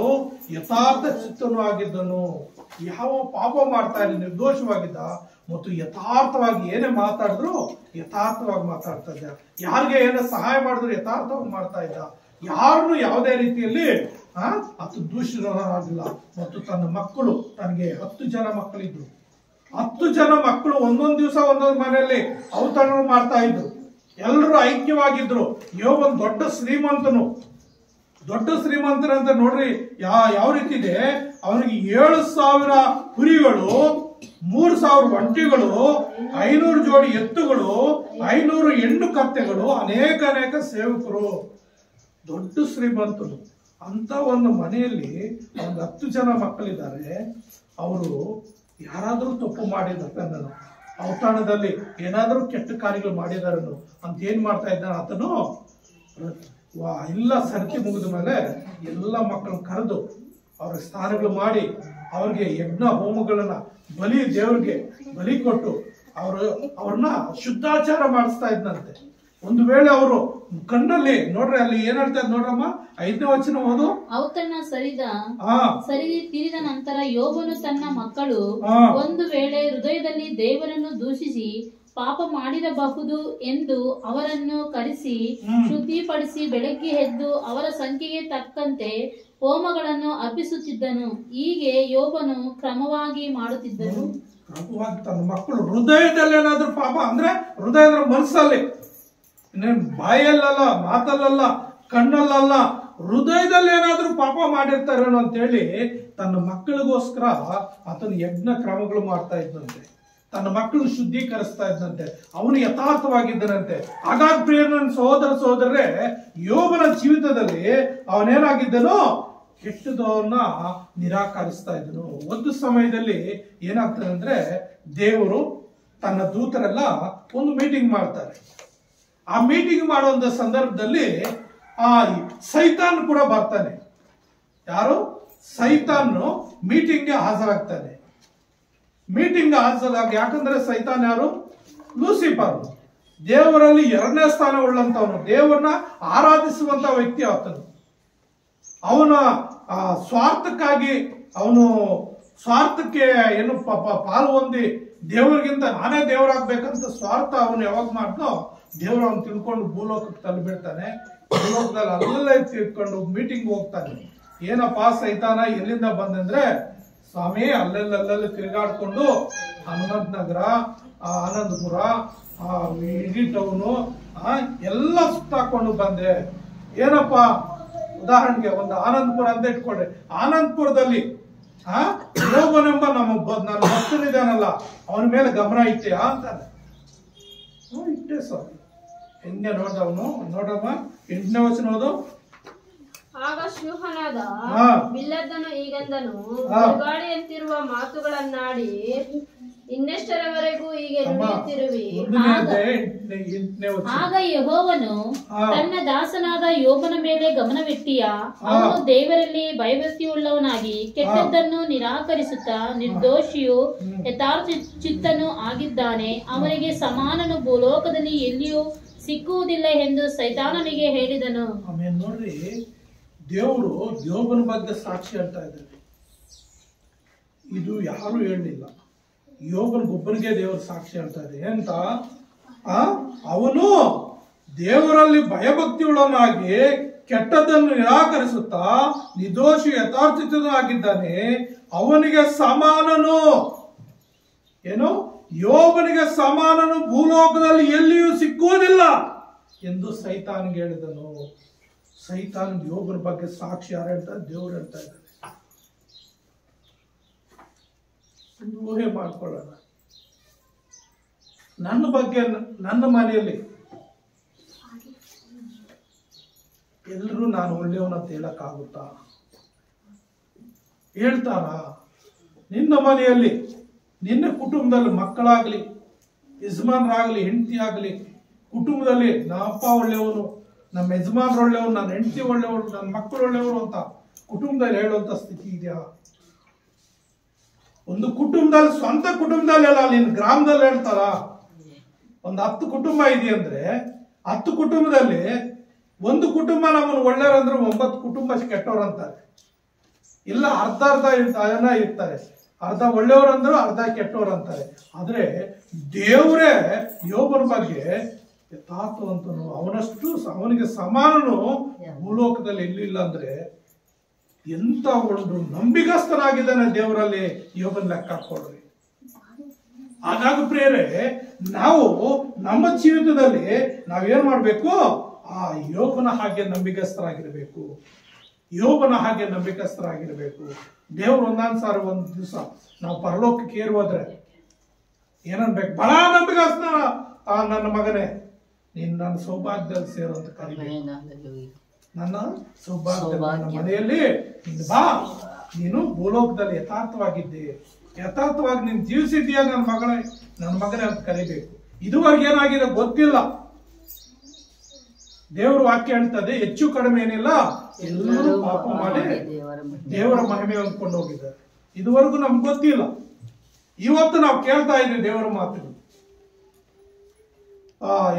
ಯಥಾರ್ಥ ಚಿತ್ತನು ಆಗಿದ್ದನು. ಯಾವ ಪಾಪ ಮಾಡ್ತಾ ಇಲ್ಲ, ನಿರ್ದೋಷವಾಗಿದ್ದ ಮತ್ತು ಯಥಾರ್ಥವಾಗಿ ಏನೇ ಮಾತಾಡಿದ್ರು ಯಥಾರ್ಥವಾಗಿ ಮಾತಾಡ್ತಾ ಇದ್ದ. ಯಾರಿಗೆ ಏನೋ ಸಹಾಯ ಮಾಡಿದ್ರು ಯಥಾರ್ಥವಾಗಿ ಮಾಡ್ತಾ ಇದ್ದ. ಯಾರನ್ನು ಯಾವುದೇ ರೀತಿಯಲ್ಲಿ ದೂಷಿತನಾಗಿಲ್ಲ. ಮತ್ತು ತನ್ನ ಮಕ್ಕಳು, ತನಗೆ 10 ಜನ ಮಕ್ಕಳಿದ್ರು, 10 ಜನ ಮಕ್ಕಳು ಒಂದೊಂದು ದಿವಸ ಒಂದೊಂದು ಮನೆಯಲ್ಲಿ ಔತಣ ಮಾಡ್ತಾ ಇದ್ರು. ಎಲ್ಲರೂ ಐಕ್ಯವಾಗಿದ್ರು. ಯೋಬನ್ ದೊಡ್ಡ ಶ್ರೀಮಂತರಂತ ನೋಡ್ರಿ. ಯಾವ ರೀತಿ ಇದೆ, ಅವನಿಗೆ 7,000 ಕುರಿಗಳು, 3,000 ಒಂಟೆಗಳು, 500 ಜೋಡಿ ಎತ್ತುಗಳು, 500 ಹೆಣ್ಣು ಕತ್ತೆಗಳು, ಅನೇಕ ಸೇವಕರು. ದೊಡ್ಡ ಶ್ರೀಮಂತರು. ಅಂತ ಒಂದು ಮನೆಯಲ್ಲಿ ಒಂದು 10 ಜನ ಮಕ್ಕಳಿದ್ದಾರೆ. ಅವರು ಯಾರಾದ್ರೂ ತಪ್ಪು ಮಾಡಿದ್ದಾರೆ, ಔತಣದಲ್ಲಿ ಏನಾದ್ರೂ ಕೆಟ್ಟ ಕಾರ್ಯಗಳು ಮಾಡಿದಾರನು ಅಂತ ಏನ್ ಮಾಡ್ತಾ ಇದ್ದಾನೆ ಆತನು, ಎಲ್ಲ ಸರತಿ ಮುಗಿದ ಮೇಲೆ ಎಲ್ಲ ಮಕ್ಕಳನ್ನ ಕರೆದು ಅವ್ರ ಸ್ನಾನಗಳು ಮಾಡಿ ಅವ್ರಿಗೆ ಯಜ್ಞ ಹೋಮಗಳನ್ನ ದೇವ್ರಿಗೆ ಬಲಿ ಕೊಟ್ಟು ಅವ್ರನ್ನ ಶುದ್ಧಾಚಾರ ಮಾಡಿಸ್ತಾ ಇದ್ದಂತೆ. ಒಂದು ವೇಳೆ ಅವರು ಕಣ್ಣಲ್ಲಿ ನೋಡ್ರಿ, ಅಲ್ಲಿ ಏನ್ ಹೇಳ್ತಾ ಇದ್ ನೋಡ್ರಮ್ಮ, 5ನೇ ವಚನ ಓದು. ಔತಣ ಸರಿದಿ ತೀರಿದ ನಂತರ ಯೋಬನು ತನ್ನ ಮಕ್ಕಳು ಒಂದು ವೇಳೆ ಹೃದಯದಲ್ಲಿ ದೇವರನ್ನು ದೂಷಿಸಿ ಪಾಪ ಮಾಡಿರಬಹುದು ಎಂದು ಅವರನ್ನು ಕರೆಸಿ ಶುದ್ಧಿಪಡಿಸಿ ಬೆಳಗ್ಗೆ ಎದ್ದು ಅವರ ಸಂಖ್ಯೆಗೆ ತಕ್ಕಂತೆ ಹೋಮಗಳನ್ನು ಅರ್ಪಿಸುತ್ತಿದ್ದನು. ಹೀಗೆ ಯೋಬನು ಕ್ರಮವಾಗಿ ಮಾಡುತ್ತಿದ್ದನು. ತನ್ನ ಮಕ್ಕಳು ಹೃದಯದಲ್ಲಿ ಏನಾದ್ರೂ ಪಾಪ ಅಂದ್ರೆ, ಹೃದಯದ ಮನಸ್ಸಲ್ಲಿ, ಬಾಯಲ್ಲಲ್ಲ, ಮಾತಲ್ಲಲ್ಲ, ಕಣ್ಣಲ್ಲಲ್ಲ, ಹೃದಯದಲ್ಲಿ ಏನಾದ್ರೂ ಪಾಪ ಮಾಡಿರ್ತಾರೇನೋ ಅಂತೇಳಿ ತನ್ನ ಮಕ್ಕಳಿಗೋಸ್ಕರ ಆತನ ಯಜ್ಞ ಕ್ರಮಗಳು ಮಾಡ್ತಾ ಇದ್ದಂತೆ. ತನ್ನ ಮಕ್ಕಳು ಶುದ್ಧೀಕರಿಸ್ತಾ ಇದ್ದಂತೆ. ಅವನು ಯಥಾರ್ಥವಾಗಿದ್ದನಂತೆ. ಹಾಗಾಗಿ ಪ್ರಿಯ ನನ್ನ ಸಹೋದರರೇ, ಯೋಬನ ಜೀವಿತದಲ್ಲಿ ಅವನೇನಾಗಿದ್ದನೋ, ಕೆಟ್ಟದವನ್ನ ನಿರಾಕರಿಸ್ತಾ ಇದ್ದನು. ಒಂದು ಸಮಯದಲ್ಲಿ ಏನಾಗ್ತದೆ ಅಂದ್ರೆ, ದೇವರು ತನ್ನ ದೂತರೆಲ್ಲ ಒಂದು ಮೀಟಿಂಗ್ ಮಾಡ್ತಾರೆ. ಆ ಮೀಟಿಂಗ್ ಮಾಡುವಂತ ಸಂದರ್ಭದಲ್ಲಿ ಸೈತಾನ್ ಕೂಡ ಬರ್ತಾನೆ. ಯಾರು? ಸೈತಾನ್ ಮೀಟಿಂಗ್ಗೆ ಹಾಜರಾಗ್ತಾನೆ. ಮೀಟಿಂಗ್ ಹಾಜರಾಗಿ, ಯಾಕಂದ್ರೆ ಸೈತಾನ್ ಯಾರು? ಲೂಸಿಫರ್. ದೇವರಲ್ಲಿ 2ನೇ ಸ್ಥಾನ ಉಳ್ಳಂತವನು, ದೇವರನ್ನ ಆರಾಧಿಸುವಂತ ವ್ಯಕ್ತಿ ಆತನು. ಅವನ ಸ್ವಾರ್ಥಕ್ಕಾಗಿ, ಸ್ವಾರ್ಥಕ್ಕೆ ಏನು ಪಾಲು ಹೊಂದಿ ದೇವರಿಗಿಂತ ನಾನೇ ದೇವರಾಗ್ಬೇಕಂತ ಸ್ವಾರ್ಥ ಅವನು ಯಾವಾಗ ಮಾಡ್ತೋ, ದೇವರು ಅವನು ತಿಳ್ಕೊಂಡು ಭೂಲೋಕಕ್ಕೆ ತಲುಪಿಡ್ತಾನೆ. ಭೂಲೋಕದಲ್ಲಿ ಅಲ್ಲೇ ತಿಳ್ಕೊಂಡು ಮೀಟಿಂಗ್ ಹೋಗ್ತಾನೆ. ಏನಪ್ಪಾ ಸೈತಾನ ಎಲ್ಲಿಂದ ಬಂದಂದ್ರೆ, ಸ್ವಾಮಿ ಅಲ್ಲೆಲ್ಲ ತಿರುಗಾಡ್ಕೊಂಡು ಹನುಮಂತ ನಗರ, ಆನಂದಪುರ, ಇಡೀ ಟೌನು ಎಲ್ಲ ಸುತ್ತಾಕೊಂಡು ಬಂದೆ. ಏನಪ್ಪಾ, ಉದಾಹರಣೆಗೆ ಒಂದು ಆನಂದಪುರ ಅಂತ ಇಟ್ಕೊಂಡ್ರೆ, ಆನಂದಪುರದಲ್ಲಿ ಯೋಬನೆಂಬ ನನ್ನ ಭಕ್ತನಿದಾನಲ್ಲ, ಅವನ ಮೇಲೆ ಗಮನ ಇಟ್ಟೆಯಾ ಅಂತಾನೆ. ಇಟ್ಟೆ ಸ್ವಾಮಿ. ಹೆಂಗೆ ನೋಡ್ದವನು ನೋಡ್ರಮ್ಮ, 8ನೇ ವಚನ ಓದು. ಆಗ ಶೂಹನಾದ ಬಿಲ್ಲದ್ದನು ಈಗಂದನು, ಗಾಳಿಯಂತಿರುವ ಮಾತುಗಳನ್ನಾಡಿ ಇನ್ನೆಷ್ಟರವರೆಗೂ ಹೀಗೆ ನುಡಿಯುತ್ತಿರುವಿ. ಆಗ ಯೆಹೋವನು ತನ್ನ ದಾಸನಾದ ಯೋಬನ ಮೇಲೆ ಗಮನವಿಟ್ಟಿಯ, ಅವನು ದೇವರಲ್ಲಿ ಭಯಭಕ್ತಿಯುಳ್ಳವನಾಗಿ ಕೆಟ್ಟದ್ದನ್ನು ನಿರಾಕರಿಸುತ್ತಾ ನಿರ್ದೋಷಿಯು ಯಥಾರ್ಥ ಚಿತ್ತನು ಆಗಿದ್ದಾನೆ. ಅವನಿಗೆ ಸಮಾನನು ಭೂಲೋಕದಲ್ಲಿ ಎಲ್ಲಿಯೂ ಸಿಕ್ಕುವುದಿಲ್ಲ ಎಂದು ಸೈತಾನನಿಗೆ ಹೇಳಿದನು. ಆಮೇಲೆ ನೋಡ್ರಿ, ದೇವರು ಯೋಬನ ಬಗ್ಗೆ ಸಾಕ್ಷಿ ಹೇಳ್ತಾ ಇದ್ದಾರೆ. ಇದು ಯಾರು ಹೇಳಲಿಲ್ಲ, ಯೋಬನಿಗೊಬ್ಬನಿಗೆ ದೇವರು ಸಾಕ್ಷಿ ಹೇಳ್ತಾ ಇದೆ. ಎಂತ? ಅವನು ದೇವರಲ್ಲಿ ಭಯಭಕ್ತಿ ಉಳ್ಳವನಾಗಿ ಕೆಟ್ಟದ್ದನ್ನು ನಿರಾಕರಿಸುತ್ತಾ ನಿರ್ದೋಷಿ ಯಥಾರ್ಥಿತನೂ ಆಗಿದ್ದಾನೆ. ಅವನಿಗೆ ಸಮಾನನು, ಏನು? ಯೋಬನಿಗೆ ಸಮಾನನು ಭೂಲೋಕದಲ್ಲಿ ಎಲ್ಲಿಯೂ ಸಿಕ್ಕುವುದಿಲ್ಲ ಎಂದು ಸೈತಾನಿಗೆ ಹೇಳಿದನು. ಸೈತಾನ್ ಯೋಬನ ಬಗ್ಗೆ ಸಾಕ್ಷಿ ಯಾರು ಹೇಳ್ತಾರೆ? ದೇವರು ಹೇಳ್ತಾ ಇದ್ದಾರೆ. ಊಹೆ ಮಾಡ್ಕೊಳ್ಳೋಣ, ನನ್ನ ಬಗ್ಗೆ, ನನ್ನ ಮನೆಯಲ್ಲಿ ಎಲ್ಲರೂ ನಾನು ಒಳ್ಳೆಯವನಂತ ಹೇಳಕ್ಕಾಗುತ್ತಾ? ಹೇಳ್ತಾರ? ನಿನ್ನ ಮನೆಯಲ್ಲಿ, ನಿನ್ನ ಕುಟುಂಬದಲ್ಲಿ ಮಕ್ಕಳಾಗ್ಲಿ, ಯಜಮಾನರಾಗ್ಲಿ, ಹೆಂಡತಿ ಆಗ್ಲಿ, ಕುಟುಂಬದಲ್ಲಿ ನಮ್ಮ ಅಪ್ಪ ಒಳ್ಳೆಯವನು, ನಮ್ಮ ಯಜಮಾನ್ರು ಒಳ್ಳೆಯವರು, ನನ್ನ ಹೆಂಡತಿ ಒಳ್ಳೆಯವರು, ನನ್ನ ಮಕ್ಕಳು ಒಳ್ಳೆಯವರು ಅಂತ ಕುಟುಂಬದಲ್ಲಿ ಹೇಳುವಂತ ಸ್ಥಿತಿ ಇದೆಯಾ? ಒಂದು ಕುಟುಂಬದಲ್ಲಿ, ಸ್ವಂತ ಕುಟುಂಬದಲ್ಲಿ ಅಲ್ಲ, ನಿನ್ನ ಗ್ರಾಮದಲ್ಲಿ ಹೇಳ್ತಾರ? ಒಂದು 10 ಕುಟುಂಬ ಇದೆಯಂದ್ರೆ 10 ಕುಟುಂಬದಲ್ಲಿ ಒಂದು ಕುಟುಂಬ ನಮ್ಮನ್ನು ಒಳ್ಳೆಯವ್ರಂದ್ರೆ 9 ಕುಟುಂಬ ಕೆಟ್ಟವ್ರು ಅಂತಾರೆ. ಇಲ್ಲ, ಅರ್ಧ ಇರ್ತಾರೆ, ಅರ್ಧ ಒಳ್ಳೆಯವರು ಅಂದ್ರು ಅರ್ಧ ಕೆಟ್ಟವ್ರು ಅಂತಾರೆ. ಆದ್ರೆ ದೇವರೇ ಯೋಬನ ಬಗ್ಗೆ ಯಥಾರ್ಥವಂತನು, ಅವನಿಗೆ ಸಮಾನನು ಭೂಲೋಕದಲ್ಲಿ ಎಲ್ಲಿಲ್ಲ ಅಂದ್ರೆ ಎಂತ ಒಂದು ನಂಬಿಗಸ್ತನಾಗಿದ್ದಾನೆ ದೇವರಲ್ಲಿ. ಯೋಬನ ಲೆಕ್ಕ ಹಾಕೊಳ್ರಿ. ಹಾಗಾಗಿ ಪ್ರಿಯರೇ, ನಾವು ನಮ್ಮ ಜೀವಿತದಲ್ಲಿ ನಾವೇನ್ ಮಾಡ್ಬೇಕು? ಆ ಯೋಬನ ಹಾಗೆ ನಂಬಿಕಸ್ಥರಾಗಿರ್ಬೇಕು. ಯೋಬನ ಹಾಗೆ ನಂಬಿಕಸ್ಥರಾಗಿರ್ಬೇಕು. ದೇವ್ರು ಒಂದೊಂದ್ ಸಾರಿ ಒಂದ್ ದಿವಸ ನಾವು ಪರಲೋಕಕ್ಕೆ ಏರುವುದ್ರೆ ಏನನ್ಬೇಕು? ಬಹಳ ನಂಬಿಕಸ್ತ ನನ್ನ ಮಗನೇ, ನೀನ್ ನನ್ನ ಸೌಭಾಗ್ಯದಲ್ಲಿ ಸೇರು ಅಂತ ಕರಿಬೇಕು. ನನ್ನ ಸೌಭಾಗ್ಯ ಮನೆಯಲ್ಲಿ ನೀನು ಬಾ. ನೀನು ಭೂಲೋಕದಲ್ಲಿ ಯಥಾರ್ಥವಾಗಿದ್ದೆ, ಯಥಾರ್ಥವಾಗಿ ನೀನು ಜೀವಿಸಿದ್ದೀಯ ನನ್ನ ಮಗನೇ ಅಂತ ಕರಿಬೇಕು. ಇದುವರೆಗೆ ಏನಾಗಿದೆ ಗೊತ್ತಿಲ್ಲ. ದೇವರ ವಾಕ್ಯ ಹೇಳ್ತದೆ, ಹೆಚ್ಚು ಕಡಿಮೆ ಏನಿಲ್ಲ, ಎಲ್ಲರೂ ಪಾಪ ಮಾಡಿ ದೇವರ ಮಹಿಮೆ ಹೊಂದ್ಕೊಂಡು ಹೋಗಿದ್ದಾರೆ. ಇದುವರೆಗೂ ನಮ್ಗೆ ಗೊತ್ತಿಲ್ಲ. ಇವತ್ತು ನಾವು ಕೇಳ್ತಾ ಇದ್ದೀವಿ ದೇವರ ಮಾತುಗಳು.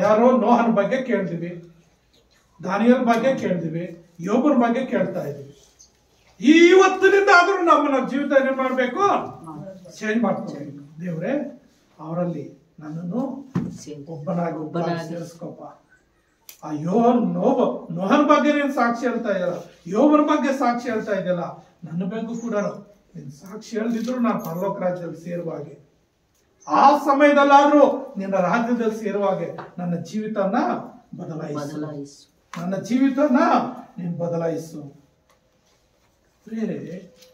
ಯಾರೋ ನೋಹನ ಬಗ್ಗೆ ಕೇಳ್ತೀವಿ, ದಾನಿಯಲ್ ಬಗ್ಗೆ ಕೇಳ್ತೀವಿ, ಯೋಬನ ಬಗ್ಗೆ ಕೇಳ್ತಾ ಇದೀವಿ. ಇವತ್ತಿನಿಂದ ಆದ್ರೂ ನಮ್ಮ ಜೀವಿತ ಏನ್ ಮಾಡ್ಬೇಕು? ಚೇಂಜ್ ಮಾಡ್ಕೋಬೇಕು. ದೇವ್ರೆ, ಅವರಲ್ಲಿ ನನ್ನನ್ನು ಒಬ್ಬನಾಗಿ ಸೇರಿಸ್ಕೊಪ್ಪ. ಆ ನೋಹನ ಬಗ್ಗೆ ನೀನ್ ಸಾಕ್ಷಿ ಹೇಳ್ತಾ ಇದೆಯಲ್ಲ, ಯೋಬನ ಬಗ್ಗೆ ಸಾಕ್ಷಿ ಹೇಳ್ತಾ ಇದೆಯಲ್ಲ, ನನ್ನ ಬಗ್ಗೆ ಕೂಡ ನೀನ್ ಸಾಕ್ಷಿ ಹೇಳ್ದಿದ್ರು ನಾನು ಪರಲೋಕ ರಾಜ್ಯದಲ್ಲಿ ಸೇರುವಾಗೆ, ಆ ಸಮಯದಲ್ಲಾದ್ರೂ ನಿನ್ನ ರಾಜ್ಯದಲ್ಲಿ ಸೇರುವಾಗೆ ನನ್ನ ಜೀವಿತನ ಬದಲಾಯಿಸು. ನನ್ನ ಜೀವಿತನ ನೀನ್ ಬದಲಾಯಿಸು. ಬೇರೆ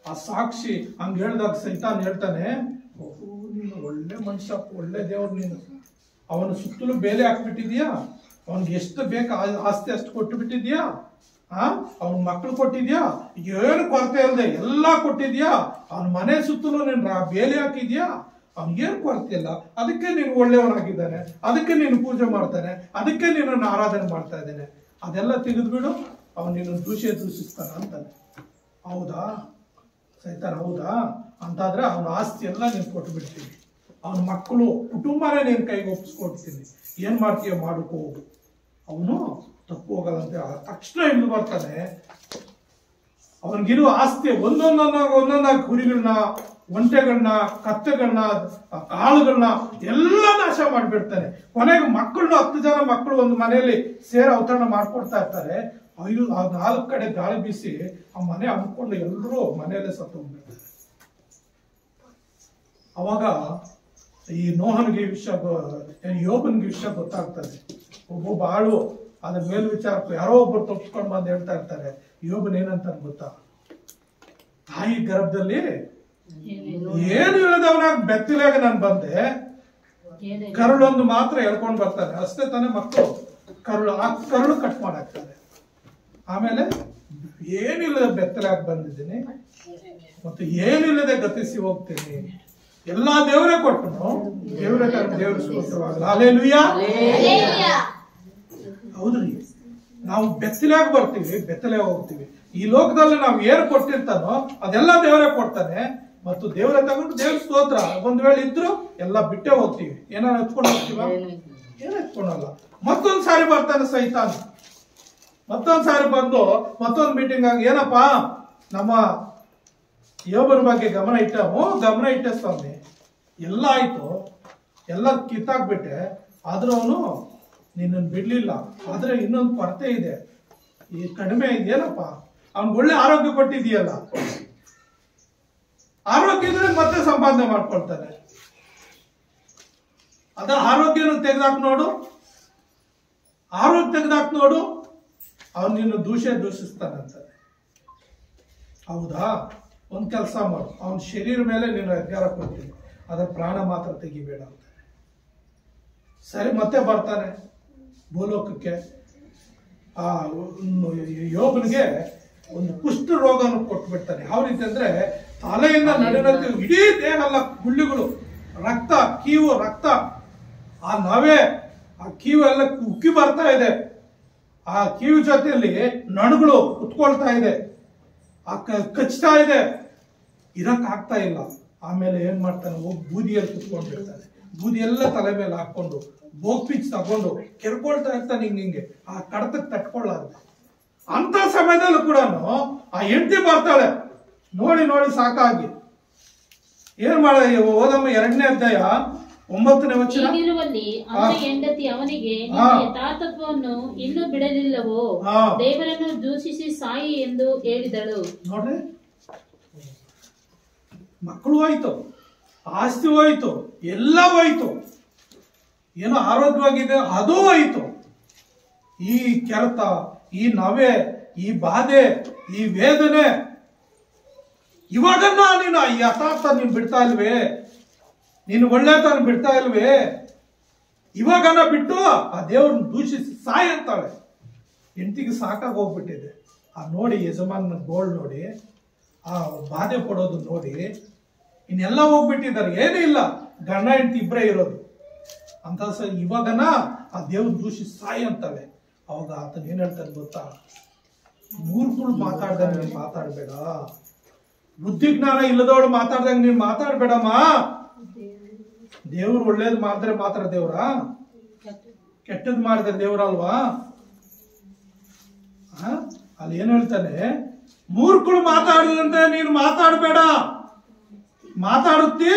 ಆ ಸಾಕ್ಷಿ ಹಂಗ ಹೇಳ್ದಾಗ ಸೈತಾನ್ ಹೇಳ್ತಾನೆ, ನೀನು ಒಳ್ಳೆ ಮನುಷ್ಯ, ಒಳ್ಳೆ ದೇವ್ರು, ನೀನು ಅವನ ಸುತ್ತಲೂ ಬೇಲೆ ಹಾಕ್ಬಿಟ್ಟಿದ್ಯಾ, ಅವನ್ಗೆ ಎಷ್ಟು ಬೇಕು ಆಸ್ತಿ ಅಷ್ಟು ಕೊಟ್ಟು ಬಿಟ್ಟಿದ್ಯಾ, ಅವನ ಮಕ್ಳು ಕೊಟ್ಟಿದ್ಯಾ, ಏನು ಕೊರತೆ ಇಲ್ಲದೆ ಎಲ್ಲಾ ಕೊಟ್ಟಿದ್ಯಾ, ಅವನ ಮನೆ ಸುತ್ತಲೂ ನೀನು ಬೇಲೆ ಹಾಕಿದ್ಯಾ, ಅವನಿಗೇನು ಕೊರತೆ ಇಲ್ಲ, ಅದಕ್ಕೆ ನೀನು ಒಳ್ಳೆಯವನಾಗಿದ್ದಾನೆ, ಅದಕ್ಕೆ ನೀನು ಪೂಜೆ ಮಾಡ್ತಾನೆ, ಅದಕ್ಕೆ ನೀನು ಆರಾಧನೆ ಮಾಡ್ತಾ ಇದ್ದಾನೆ. ಅದೆಲ್ಲ ತೆಗೆದ್ಬಿಡು, ಅವನು ನೀನು ದೂಷಿಸ್ತಾನ ಅಂತಾನೆ. ಹೌದಾ ಸೈತಾನ? ಹೌದಾ ಅಂತಾದ್ರೆ ಅವನ ಆಸ್ತಿ ಎಲ್ಲ ನೀನು ಕೊಟ್ಟು ಬಿಡ್ತೀನಿ, ಅವನ ಮಕ್ಕಳು ಕುಟುಂಬನೇ ನೀನ್ ಕೈಗೆ ಒಪ್ಪಿಸ್ಕೊಡ್ತೀನಿ, ಏನ್ ಮಾಡ್ತೀಯ ಮಾಡ್ಕೋ ಹೋಗು. ಅವನು ತಪ್ಪು ಹೋಗಲ್ಲಂತೆ. ತಕ್ಷಣ ಇಳಿದು ಬರ್ತಾನೆ. ಅವನಿಗಿರುವ ಆಸ್ತಿ ಒಂದೊಂದಾಗಿ ಕುರಿಗಳನ್ನ, ಒಂಟೆಗಳನ್ನ, ಕತ್ತೆಗಳನ್ನ, ಕಾಳುಗಳನ್ನ ಎಲ್ಲ ನಾಶ ಮಾಡಿಬಿಡ್ತಾನೆ. ಕೊನೆಗೆ ಮಕ್ಕಳನ್ನ 10 ಜನ ಮಕ್ಕಳು ಒಂದು ಮನೆಯಲ್ಲಿ ಅವತರಣ ಮಾಡ್ಕೊಡ್ತಾ ಇರ್ತಾರೆ. 4 ಕಡೆ ಗಾಳಿ ಬೀಸಿ ಆ ಮನೆ ಹಮ್ಕೊಂಡು ಎಲ್ಲರೂ ಮನೆಯಲ್ಲೇ ಸತ್ತು ಹೋಗ್ಬಿಡ್ತಾರೆ. ಅವಾಗ ಈ ನೋಹನಿಗೆ ವಿಷಯ, ಯೋಬನಿಗೆ ವಿಷಯ ಗೊತ್ತಾಗ್ತದೆ. ಒಬ್ಬೊಬ್ಬ ಆಳು ಅದ್ರ ಮೇಲ್ವಿಚಾರಕ್ಕೂ ಯಾರೋ ಒಬ್ಬರು ತಪ್ಪಿಸ್ಕೊಂಡು ಬಂದು ಹೇಳ್ತಾ ಇರ್ತಾರೆ. ಯೋಬನ್ ಏನಂತ ಗೊತ್ತಾ? ತಾಯಿ ಗರ್ಭದಲ್ಲಿ ಏನು ಇಲ್ಲದವನಾಗ ಬೆತ್ತಲಾಗ ನಾನು ಬಂದೆ, ಕರುಳೊಂದು ಮಾತ್ರ ಎಳ್ಕೊಂಡು ಬರ್ತಾರೆ ಅಷ್ಟೇ ತಾನೇ ಮಕ್ಕಳು. ಕರುಳು ಕಟ್ ಮಾಡಾಕ್ತಾರೆ. ಆಮೇಲೆ ಏನಿಲ್ಲದೆ ಬೆತ್ತಲಾಗಿ ಬಂದಿದ್ದೀನಿ ಮತ್ತು ಏನಿಲ್ಲದೆ ಗತಿಸಿ ಹೋಗ್ತೀನಿ. ಎಲ್ಲಾ ದೇವರೇ ಕೊಟ್ಟನು, ದೇವರೇ ದೇವ್ರ ಸ್ತೋತ್ರವಾಗಲ್ಲ. ಹಲ್ಲೆಲೂಯಾ. ಹೌದ್ರಿ, ನಾವು ಬೆತ್ತಲಾಗಿ ಬರ್ತೀವಿ, ಬೆತ್ತಲಾಗಿ ಹೋಗ್ತೀವಿ. ಈ ಲೋಕದಲ್ಲಿ ನಾವು ಏನು ಕೊಟ್ಟಿರ್ತಾನೋ ಅದೆಲ್ಲ ದೇವರೇ ಕೊಡ್ತಾನೆ. ಮತ್ತು ದೇವರೇ ತಗೊಂಡು ದೇವ್ರ ಸ್ತೋತ್ರ. ಒಂದ್ ವೇಳೆ ಇದ್ರು ಎಲ್ಲ ಬಿಟ್ಟೆ ಹೋಗ್ತೀವಿ. ಏನಾರು ಎತ್ಕೊಂಡು ಹೋಗ್ತೀವ? ಏನು ಎತ್ಕೊಳಲ್ಲ. ಮತ್ತೊಂದ್ ಸಾರಿ ಬರ್ತಾನೆ ಸೈತಾನ್. ಮತ್ತೊಂದ್ ಸಾರಿ ಬಂದು ಮತ್ತೊಂದು ಮೀಟಿಂಗ್ ಆಗಿ, ಏನಪ್ಪಾ ನಮ್ಮ ಯೋಬನ ಬಗ್ಗೆ ಗಮನ ಇಟ್ಟೆ ಸ್ವಾಮಿ, ಎಲ್ಲ ಆಯ್ತು, ಎಲ್ಲ ಕಿತ್ತಾಕ್ಬಿಟ್ಟೆ, ಆದ್ರೂ ಅವನು ನಿನ್ನನ್ನು ಬಿಡ್ಲಿಲ್ಲ. ಆದ್ರೆ ಇನ್ನೊಂದು ಕೊರತೆ ಇದೆ, ಈ ಕಡಿಮೆ ಇದೆಯಲ್ಲಪ್ಪ, ಅವ್ನಿಗೆ ಒಳ್ಳೆ ಆರೋಗ್ಯ ಕೊಟ್ಟಿದೆಯಲ್ಲ, ಆರೋಗ್ಯ ಇದ್ರೆ ಮತ್ತೆ ಸಂಪಾದನೆ ಮಾಡ್ಕೊಳ್ತಾನೆ. ಅದ ಆರೋಗ್ಯನ ತೆಗೆದಾಕ್ ನೋಡು, ಆರೋಗ್ಯ ತೆಗೆದಾಕ್ ನೋಡು, ಅವನು ನಿನ್ನ ದೂಷಿಸ್ತಾನಂತಾನೆ. ಹೌದಾ? ಒಂದ್ ಕೆಲಸ ಮಾಡು, ಅವನ ಶರೀರ ಮೇಲೆ ನೀನು ಅಧಿಕಾರ ಕೊಡ್ತೀನಿ, ಅದರ ಪ್ರಾಣ ಮಾತ್ರ ತೆಗಿಬೇಡ ಅಂತಾನೆ. ಸರಿ, ಮತ್ತೆ ಬರ್ತಾನೆ ಭೂಲೋಕಕ್ಕೆ. ಆ ಯೋಬನಿಗೆ ಒಂದು ಕುಷ್ಠ ರೋಗವನ್ನು ಕೊಟ್ಬಿಡ್ತಾನೆ. ಯಾವ ರೀತಿ ಅಂದ್ರೆ ತಲೆಯಿಂದ ನಡುನತ್ತಿ ಇಡೀ ದೇಹ ಎಲ್ಲ ಗುಳ್ಳಿಗಳು, ರಕ್ತ, ಕೀವು ರಕ್ತ, ಆ ನವೆ, ಆ ಕೀವು ಎಲ್ಲ ಉಕ್ಕಿ ಬರ್ತಾ ಇದೆ. ಆ ಕೀವು ಜೊತೆಯಲ್ಲಿ ನಡುಗಳು ಕುತ್ಕೊಳ್ತಾ ಇದೆ, ಆ ಕಚ್ತಾ ಇದೆ, ಇರಕ್ ಆಗ್ತಾ ಇಲ್ಲ. ಆಮೇಲೆ ಏನ್ ಮಾಡ್ತಾನೆ, ಹೋಗಿ ಬೂದಿಯಲ್ಲಿ ಕುತ್ಕೊಂಡಿರ್ತಾನೆ. ಬೂದಿ ಎಲ್ಲ ತಲೆ ಮೇಲೆ ಹಾಕೊಂಡು ಬೋಗ್ ಪಿಚ್ ತಗೊಂಡು ಕೆರ್ಕೊಳ್ತಾ ಇರ್ತಾನೆ ಹಿಂಗೆ. ಆ ಕಡತಕ್ಕೆ ತಟ್ಕೊಳ್ಳಾರ್ದು. ಅಂತ ಸಮಯದಲ್ಲೂ ಕೂಡ ಆ ಹೆಂಡತಿ ಬರ್ತಾಳೆ. ನೋಡಿ ಸಾಕಾಗಿ ಏನ್ ಮಾಡ, ಓದಮ್ಮ 2ನೇ ಅಧ್ಯಾಯ 9ನೇ ವಚನ. ಹೀಗಿರುವಲ್ಲಿ ಅವನ ಹೆಂಡತಿ ಅವನಿಗೆ, ಯಥಾರ್ಥತ್ವವನ್ನು ಇನ್ನೂ ಬಿಡಲಿಲ್ಲವೋ, ದೇವರನ್ನು ದೂಷಿಸಿ ಸಾಯಿ ಎಂದು ಹೇಳಿದಳು. ನೋಡ್ರಿ, ಮಕ್ಕಳು ಆಯ್ತು, ಆಸ್ತಿ ಹೋಯ್ತು, ಎಲ್ಲ ಹೋಯ್ತು, ಏನೋ ಆರೋಗ್ಯವಾಗಿದೆ ಅದು ಹೋಯ್ತು. ಈ ಕೆರೆತ, ಈ ನವೆ, ಈ ಬಾಧೆ, ಈ ವೇದನೆ, ಇವಾಗನ್ನ ನೀನು ಯಥಾರ್ಥ ನೀನು ಬಿಡ್ತಾ ಇಲ್ವೇ? ನೀನು ಒಳ್ಳೆತನ ಬಿಡ್ತಾ ಇಲ್ವೇ? ಇವಾಗನ ಬಿಟ್ಟು ಆ ದೇವ್ರನ್ನ ದೂಷಿಸಿ ಸಾಯ್ ಅಂತಾಳೆ. ಹೆಂಡತಿಗೆ ಸಾಕಾಗಿ ಹೋಗ್ಬಿಟ್ಟಿದೆ. ಆ ನೋಡಿ ಯಜಮಾನ ಗೋಳ್ ನೋಡಿ, ಆ ಬಾಧೆ ಪಡೋದು ನೋಡಿ ಇನ್ನೆಲ್ಲ ಹೋಗ್ಬಿಟ್ಟಿದ್ದಾರೆ. ಏನೂ ಇಲ್ಲ, ಗಂಡ ಹೆಂಡತಿ ಇಬ್ಬರೇ ಇರೋದು ಅಂತ. ಇವಾಗನ ಆ ದೇವ್ರ ದೂಷಿಸಿ ಸಾಯ್ ಅಂತಾಳೆ. ಅವಾಗ ಆತನ ಏನ್ ಹೇಳ್ತಾನೆ ಗೊತ್ತಾ? ಮೂರ್ಖಳು ಮಾತಾಡ್ದಂಗೆ ನೀನ್ ಮಾತಾಡ್ಬೇಡ, ಬುದ್ಧಿ ಜ್ಞಾನ ಇಲ್ಲದವಳು ಮಾತಾಡ್ದಂಗೆ ನೀನ್ ಮಾತಾಡ್ಬೇಡಮ್ಮ. ದೇವ್ರು ಒಳ್ಳೇದು ಮಾಡಿದ್ರೆ ಮಾತ್ರ ದೇವ್ರ, ಕೆಟ್ಟದ್ ಮಾಡಿದ್ರೆ ದೇವ್ರ ಅಲ್ವಾ? ಅಲ್ಲಿ ಏನ್ ಹೇಳ್ತಾನೆ? ಮೂರ್ಖಳು ಮಾತಾಡದಂತೆ ನೀನು ಮಾತಾಡ್ಬೇಡ. ಮಾತಾಡುತ್ತಿ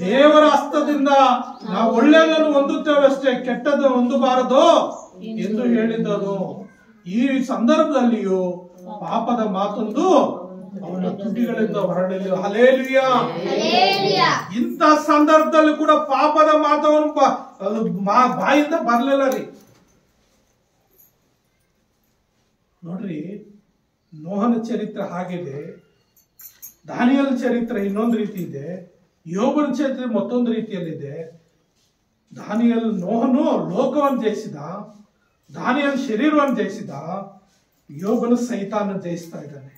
ದೇವರ ಹಸ್ತದಿಂದ ನಾವು ಒಳ್ಳೆಯದನ್ನು ಹೊಂದುತ್ತೇವೆ ಅಷ್ಟೇ, ಕೆಟ್ಟದ್ದು ಹೊಂದಬಾರದು ಎಂದು ಹೇಳಿದ್ದನು. ಈ ಸಂದರ್ಭದಲ್ಲಿಯೂ ಪಾಪದ ಮಾತೊಂದು ಅವನ ತುಟಿಗಳಿಂದ ಹೊರಡಲಿ. ಹಲ್ಲೆಲೂಯಾ. ಇಂಥ ಸಂದರ್ಭದಲ್ಲಿ ಕೂಡ ಪಾಪದ ಮಾತವನು ಬಾಯಿಂದ ಬರ್ಲಿಲ್ಲ ರೀ. ನೋಡ್ರಿ, ನೋಹನ ಚರಿತ್ರೆ ಹಾಗಿದೆ, ದಾನಿಯೇಲನ ಚರಿತ್ರೆ ಇನ್ನೊಂದು ರೀತಿ ಇದೆ, ಯೋಬನ ಚರಿತ್ರೆ ಮತ್ತೊಂದು ರೀತಿಯಲ್ಲಿದೆ. ನೋಹನು ಲೋಕವನ್ನು ಜಯಿಸಿದ, ದಾನಿಯೇಲನ ಶರೀರವನ್ನು ಜಯಿಸಿದ, ಯೋಬನು ಸೈತಾನ ಜಯಿಸ್ತಾ ಇದ್ದಾನೆ.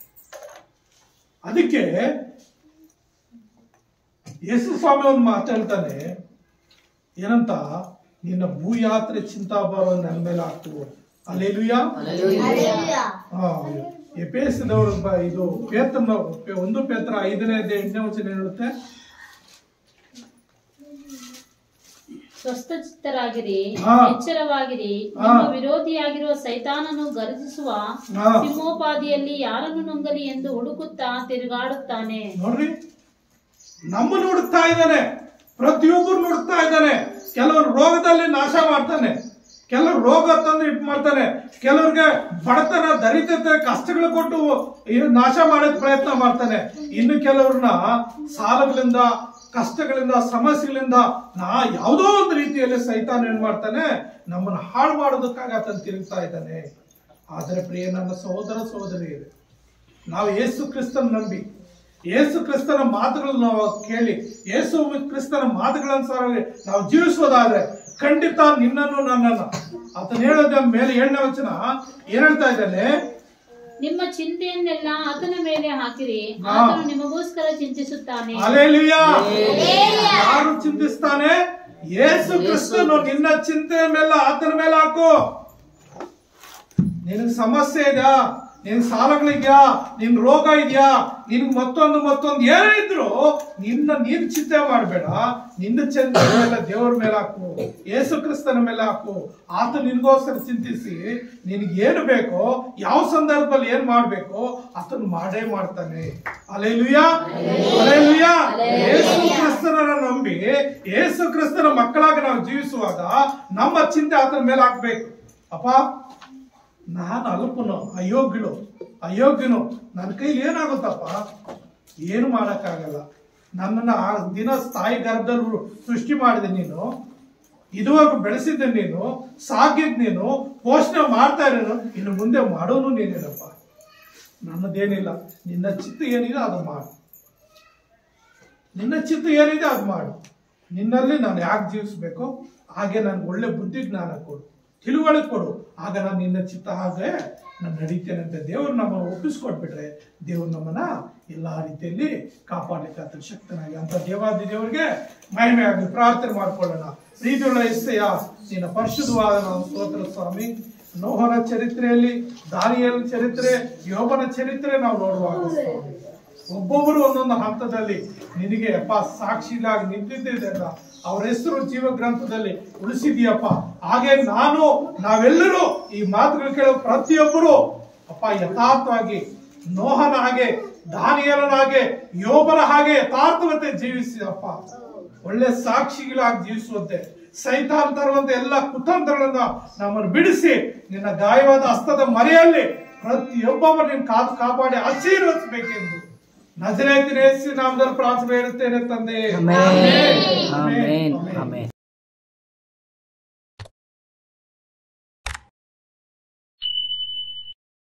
ಅದಕ್ಕೆ ಯೇಸು ಸ್ವಾಮಿ ಒಂದು ಮಾತಾಡ್ತಾನೆ, ಏನಂತ? ನಿನ್ನ ಭೂಯಾತ್ರೆ ಚಿಂತಾಭಾರ ನನ್ನ ಮೇಲೆ ಹಾಕು. ಹಲ್ಲೆಲೂಯಾ. ಎಫೆಸದವರು ಇದು ಪೇತ್ರನ 1 ಪೇತ್ರ 5:8 ವಚನ ಹೇಳುತ್ತೆ, ಸ್ವಸ್ಥಚಿತ್ತರಾಗಿರಿ, ಎಚ್ಚರವಾಗಿರಿ. ನಿಮ್ಮ ವಿರೋಧಿಯಾಗಿರುವ ಸೈತಾನನು ಗರ್ಜಿಸುವ ಸಿಂಹೋಪಾದಿಯಲ್ಲಿ ಯಾರನ್ನು ನುಂಗಲಿ ಎಂದು ಹುಡುಕುತ್ತಾ ತಿರುಗಾಡುತ್ತಾನೆ. ನೋಡ್ರಿ, ನಮ್ಮನ್ನು ಹುಡುಕ್ತಾ ಇದ್ದಾನೆ, ಪ್ರತಿಯೊಬ್ಬರು ಹುಡುಕ್ತಾ ಇದ್ದಾನೆ. ಕೆಲವರು ರೋಗದಲ್ಲಿ ನಾಶ ಮಾಡ್ತಾನೆ, ಕೆಲವರು ರೋಗ ತಂದು ಇಟ್ಟು ಮಾಡ್ತಾನೆ, ಕೆಲವ್ರಿಗೆ ಬಡತನ, ದರಿದ್ರತೆ, ಕಷ್ಟಗಳು ಕೊಟ್ಟು ನಾಶ ಮಾಡೋಕೆ ಪ್ರಯತ್ನ ಮಾಡ್ತಾನೆ. ಇನ್ನು ಕೆಲವ್ರನ್ನ ಸಾಲಗಳಿಂದ, ಕಷ್ಟಗಳಿಂದ, ಸಮಸ್ಯೆಗಳಿಂದ ಯಾವುದೋ ಒಂದು ರೀತಿಯಲ್ಲಿ ಸೈತಾನ ಏನ್ ಮಾಡ್ತಾನೆ? ನಮ್ಮನ್ನು ಹಾಳು ಮಾಡೋದಕ್ಕಾಗಿ ಆತನ ತಿರುಗ್ತಾ ಇದ್ದಾನೆ. ಆದರೆ ಪ್ರಿಯ ನನ್ನ ಸಹೋದರ ಸಹೋದರಿಯರೇ, ನಾವು ಯೇಸು ಕ್ರಿಸ್ತನ ನಂಬಿ, ಯೇಸು ಕ್ರಿಸ್ತನ ಮಾತುಗಳನ್ನು ನಾವು ಕೇಳಿ, ಯೇಸು ಕ್ರಿಸ್ತನ ಮಾತುಗಳನುಸಾರವಾಗಿ ನಾವು ಜೀವಿಸುವುದಾದ್ರೆ ಖಂಡಿತ ನಿನ್ನನ್ನು ನನ್ನನ್ನು, ಆತನ ಹೇಳೋದ ಮೇಲೆ 7ನೇ ವಚನ ಏನ್ ಹೇಳ್ತಾ ಇದ್ದಾನೆ? ನಿಮ್ಮ ಚಿಂತೆಯನ್ನೆಲ್ಲ ಆತನ ಮೇಲೆ ಹಾಕಿರಿ, ಆತನು ನಿಮಗೋಸ್ಕರ ಚಿಂತಿಸುತ್ತಾನೆ. ಹಲ್ಲೆಲೂಯಾ. ಯಾರು ಚಿಂತಿಸ್ತಾನೆ? ಯೇಸು ಕ್ರಿಸ್ತನು. ನಿನ್ನ ಚಿಂತೆಯ ಮೇಲೆ ಆತನ ಮೇಲೆ ಹಾಕು. ನಿನಗೆ ಸಮಸ್ಯೆ ಇದೆಯಾ? ನಿನ್ ಸಾಲಗಳಿದ್ಯಾ? ನಿನ್ ರೋಗ ಇದೆಯಾ? ನಿನ್ಗೆ ಮತ್ತೊಂದು ಏನೇ ಇದ್ರು ನೀನ್ ಚಿಂತೆ ಮಾಡಬೇಡ. ನಿನ್ನ ಚಿಂತೆ ಮೇಲೆ ದೇವರ ಮೇಲೆ ಹಾಕು, ಯೇಸು ಕ್ರಿಸ್ತನ ಮೇಲೆ ಹಾಕು. ಆತ ನಿನ್ಗೋಸ್ಕರ ಚಿಂತಿಸಿ ನಿನ್ಗೆ ಏನು ಬೇಕೋ, ಯಾವ ಸಂದರ್ಭದಲ್ಲಿ ಏನ್ ಮಾಡ್ಬೇಕೋ ಆತನು ಮಾಡೇ ಮಾಡ್ತಾನೆ. ಹಲ್ಲೆಲೂಯಾ. ಹಲ್ಲೆಲೂಯಾ. ಯೇಸು ಕ್ರಿಸ್ತನ ನಂಬಿ ಯೇಸು ಕ್ರಿಸ್ತನ ಮಕ್ಕಳಾಗಿ ನಾವು ಜೀವಿಸುವಾಗ ನಮ್ಮ ಚಿಂತೆ ಆತನ ಮೇಲೆ ಹಾಕ್ಬೇಕು. ಅಪ್ಪ, ನಾನು ಅಲ್ಪನು, ಅಯೋಗ್ಯನು, ನನ್ನ ಕೈಲಿ ಏನಾಗುತ್ತಪ್ಪ? ಏನು ಮಾಡಕ್ಕಾಗಲ್ಲ. ನನ್ನನ್ನು ಆ ದಿನ ತಾಯಿ ಗರ್ಭದಲ್ಲಿ ಸೃಷ್ಟಿ ಮಾಡಿದೆ ನೀನು, ಇದುವರೆಗೂ ಬೆಳೆಸಿದ್ದೆ ನೀನು, ಸಾಕಿದ್ ನೀನು, ಪೋಷಣೆ ಮಾಡ್ತಾ ಇರೋನು, ಇನ್ನು ಮುಂದೆ ಮಾಡೋನು ನೀನೇನಪ್ಪ. ನನ್ನದೇನಿಲ್ಲ, ನಿನ್ನ ಚಿತ್ತ ಏನಿದೆ ಅದು ಮಾಡು. ನಿನ್ನ ಚಿತ್ತ ಏನಿದೆ ಅದು ಮಾಡು. ನಿನ್ನಲ್ಲಿ ನಾನು ಯಾಕೆ ಜೀವಿಸ್ಬೇಕು ಹಾಗೆ ನನ್ಗೆ ಒಳ್ಳೆ ಬುದ್ಧಿ ಜ್ಞಾನ ಕೊಡು, ತಿಳುವಳಿಕೆ ಕೊಡು. ಆಗ ನಾನು ನಿನ್ನ ಚಿತ್ತ ಹಾಗೆ ನಾನು ನಡೀತೇನೆ ಅಂತ ದೇವ್ರು ನಮ್ಮನ್ನು ಒಪ್ಪಿಸ್ಕೊಟ್ಬಿಟ್ರೆ ದೇವ್ರು ನಮ್ಮನ್ನ ಎಲ್ಲಾ ರೀತಿಯಲ್ಲಿ ಕಾಪಾಡಲಿಕ್ಕೆ ಶಕ್ತನಾಗಿ ಅಂತ ದೇವಾದಿ ದೇವರಿಗೆ ಮಹಿಮೆ ಆಗಿ ಪ್ರಾರ್ಥನೆ ಮಾಡ್ಕೊಳ್ಳೋಣ. ಪ್ರೀತಿಯುಳ್ಳ ಯೆಹೋವನೇ, ನಿನ್ನ ಪರಿಶುದ್ಧವಾದ ನಾವು ಸ್ತೋತ್ರ ಸ್ವಾಮಿ. ನೋಹನ ಚರಿತ್ರೆಯಲ್ಲಿ, ದಾನಿಯೇಲನ ಚರಿತ್ರೆ, ಯೋಬನ ಚರಿತ್ರೆ ನಾವು ನೋಡುವಾಗ ಒಬ್ಬೊಬ್ಬರು ಒಂದೊಂದು ಹಂತದಲ್ಲಿ ನಿನಗೆ ಅಪ್ಪ ಸಾಕ್ಷಿಗಾಗಿ ನಿಂತಿದ್ದೇನೆ. ಅವರ ಹೆಸರು ಜೀವ ಗ್ರಂಥದಲ್ಲಿ ಉಳಿಸಿದೀಯಪ್ಪ. ಹಾಗೆ ನಾವೆಲ್ಲರೂ ಈ ಮಾತುಗಳು ಕೇಳೋ ಪ್ರತಿಯೊಬ್ಬರು ಅಪ್ಪ ಯಥಾರ್ಥವಾಗಿ ನೋಹನ ಹಾಗೆ, ದಾನಿಯೇಲನ ಹಾಗೆ, ಯೋಬನ ಹಾಗೆ ಯಥಾರ್ಥವಂತೆ ಜೀವಿಸಿದಪ್ಪ. ಒಳ್ಳೆ ಸಾಕ್ಷಿಗಳಾಗಿ ಜೀವಿಸುವಂತೆ, ಸೈತಾನ್ ತರುವಂತೆ ಎಲ್ಲ ಕುತಂತ್ರಗಳಿಂದ ನಮ್ಮನ್ನು ಬಿಡಿಸಿ ನಿನ್ನ ಗಾಯವಾದ ಹಸ್ತದ ಮರೆಯಲ್ಲಿ ಪ್ರತಿಯೊಬ್ಬೊಬ್ಬರು ನಿನ್ನ ಕಾಪಾಡಿ ಆಶೀರ್ವದಿಸಬೇಕೆಂದು ನಜರೇತಿನ ಯೇಸು ನಾಮದಲ್ಲಿ ಪ್ರಾರ್ಥನೆ ಹೇಳುತ್ತೇನೆ ತಂದೆ. Amen amen amen.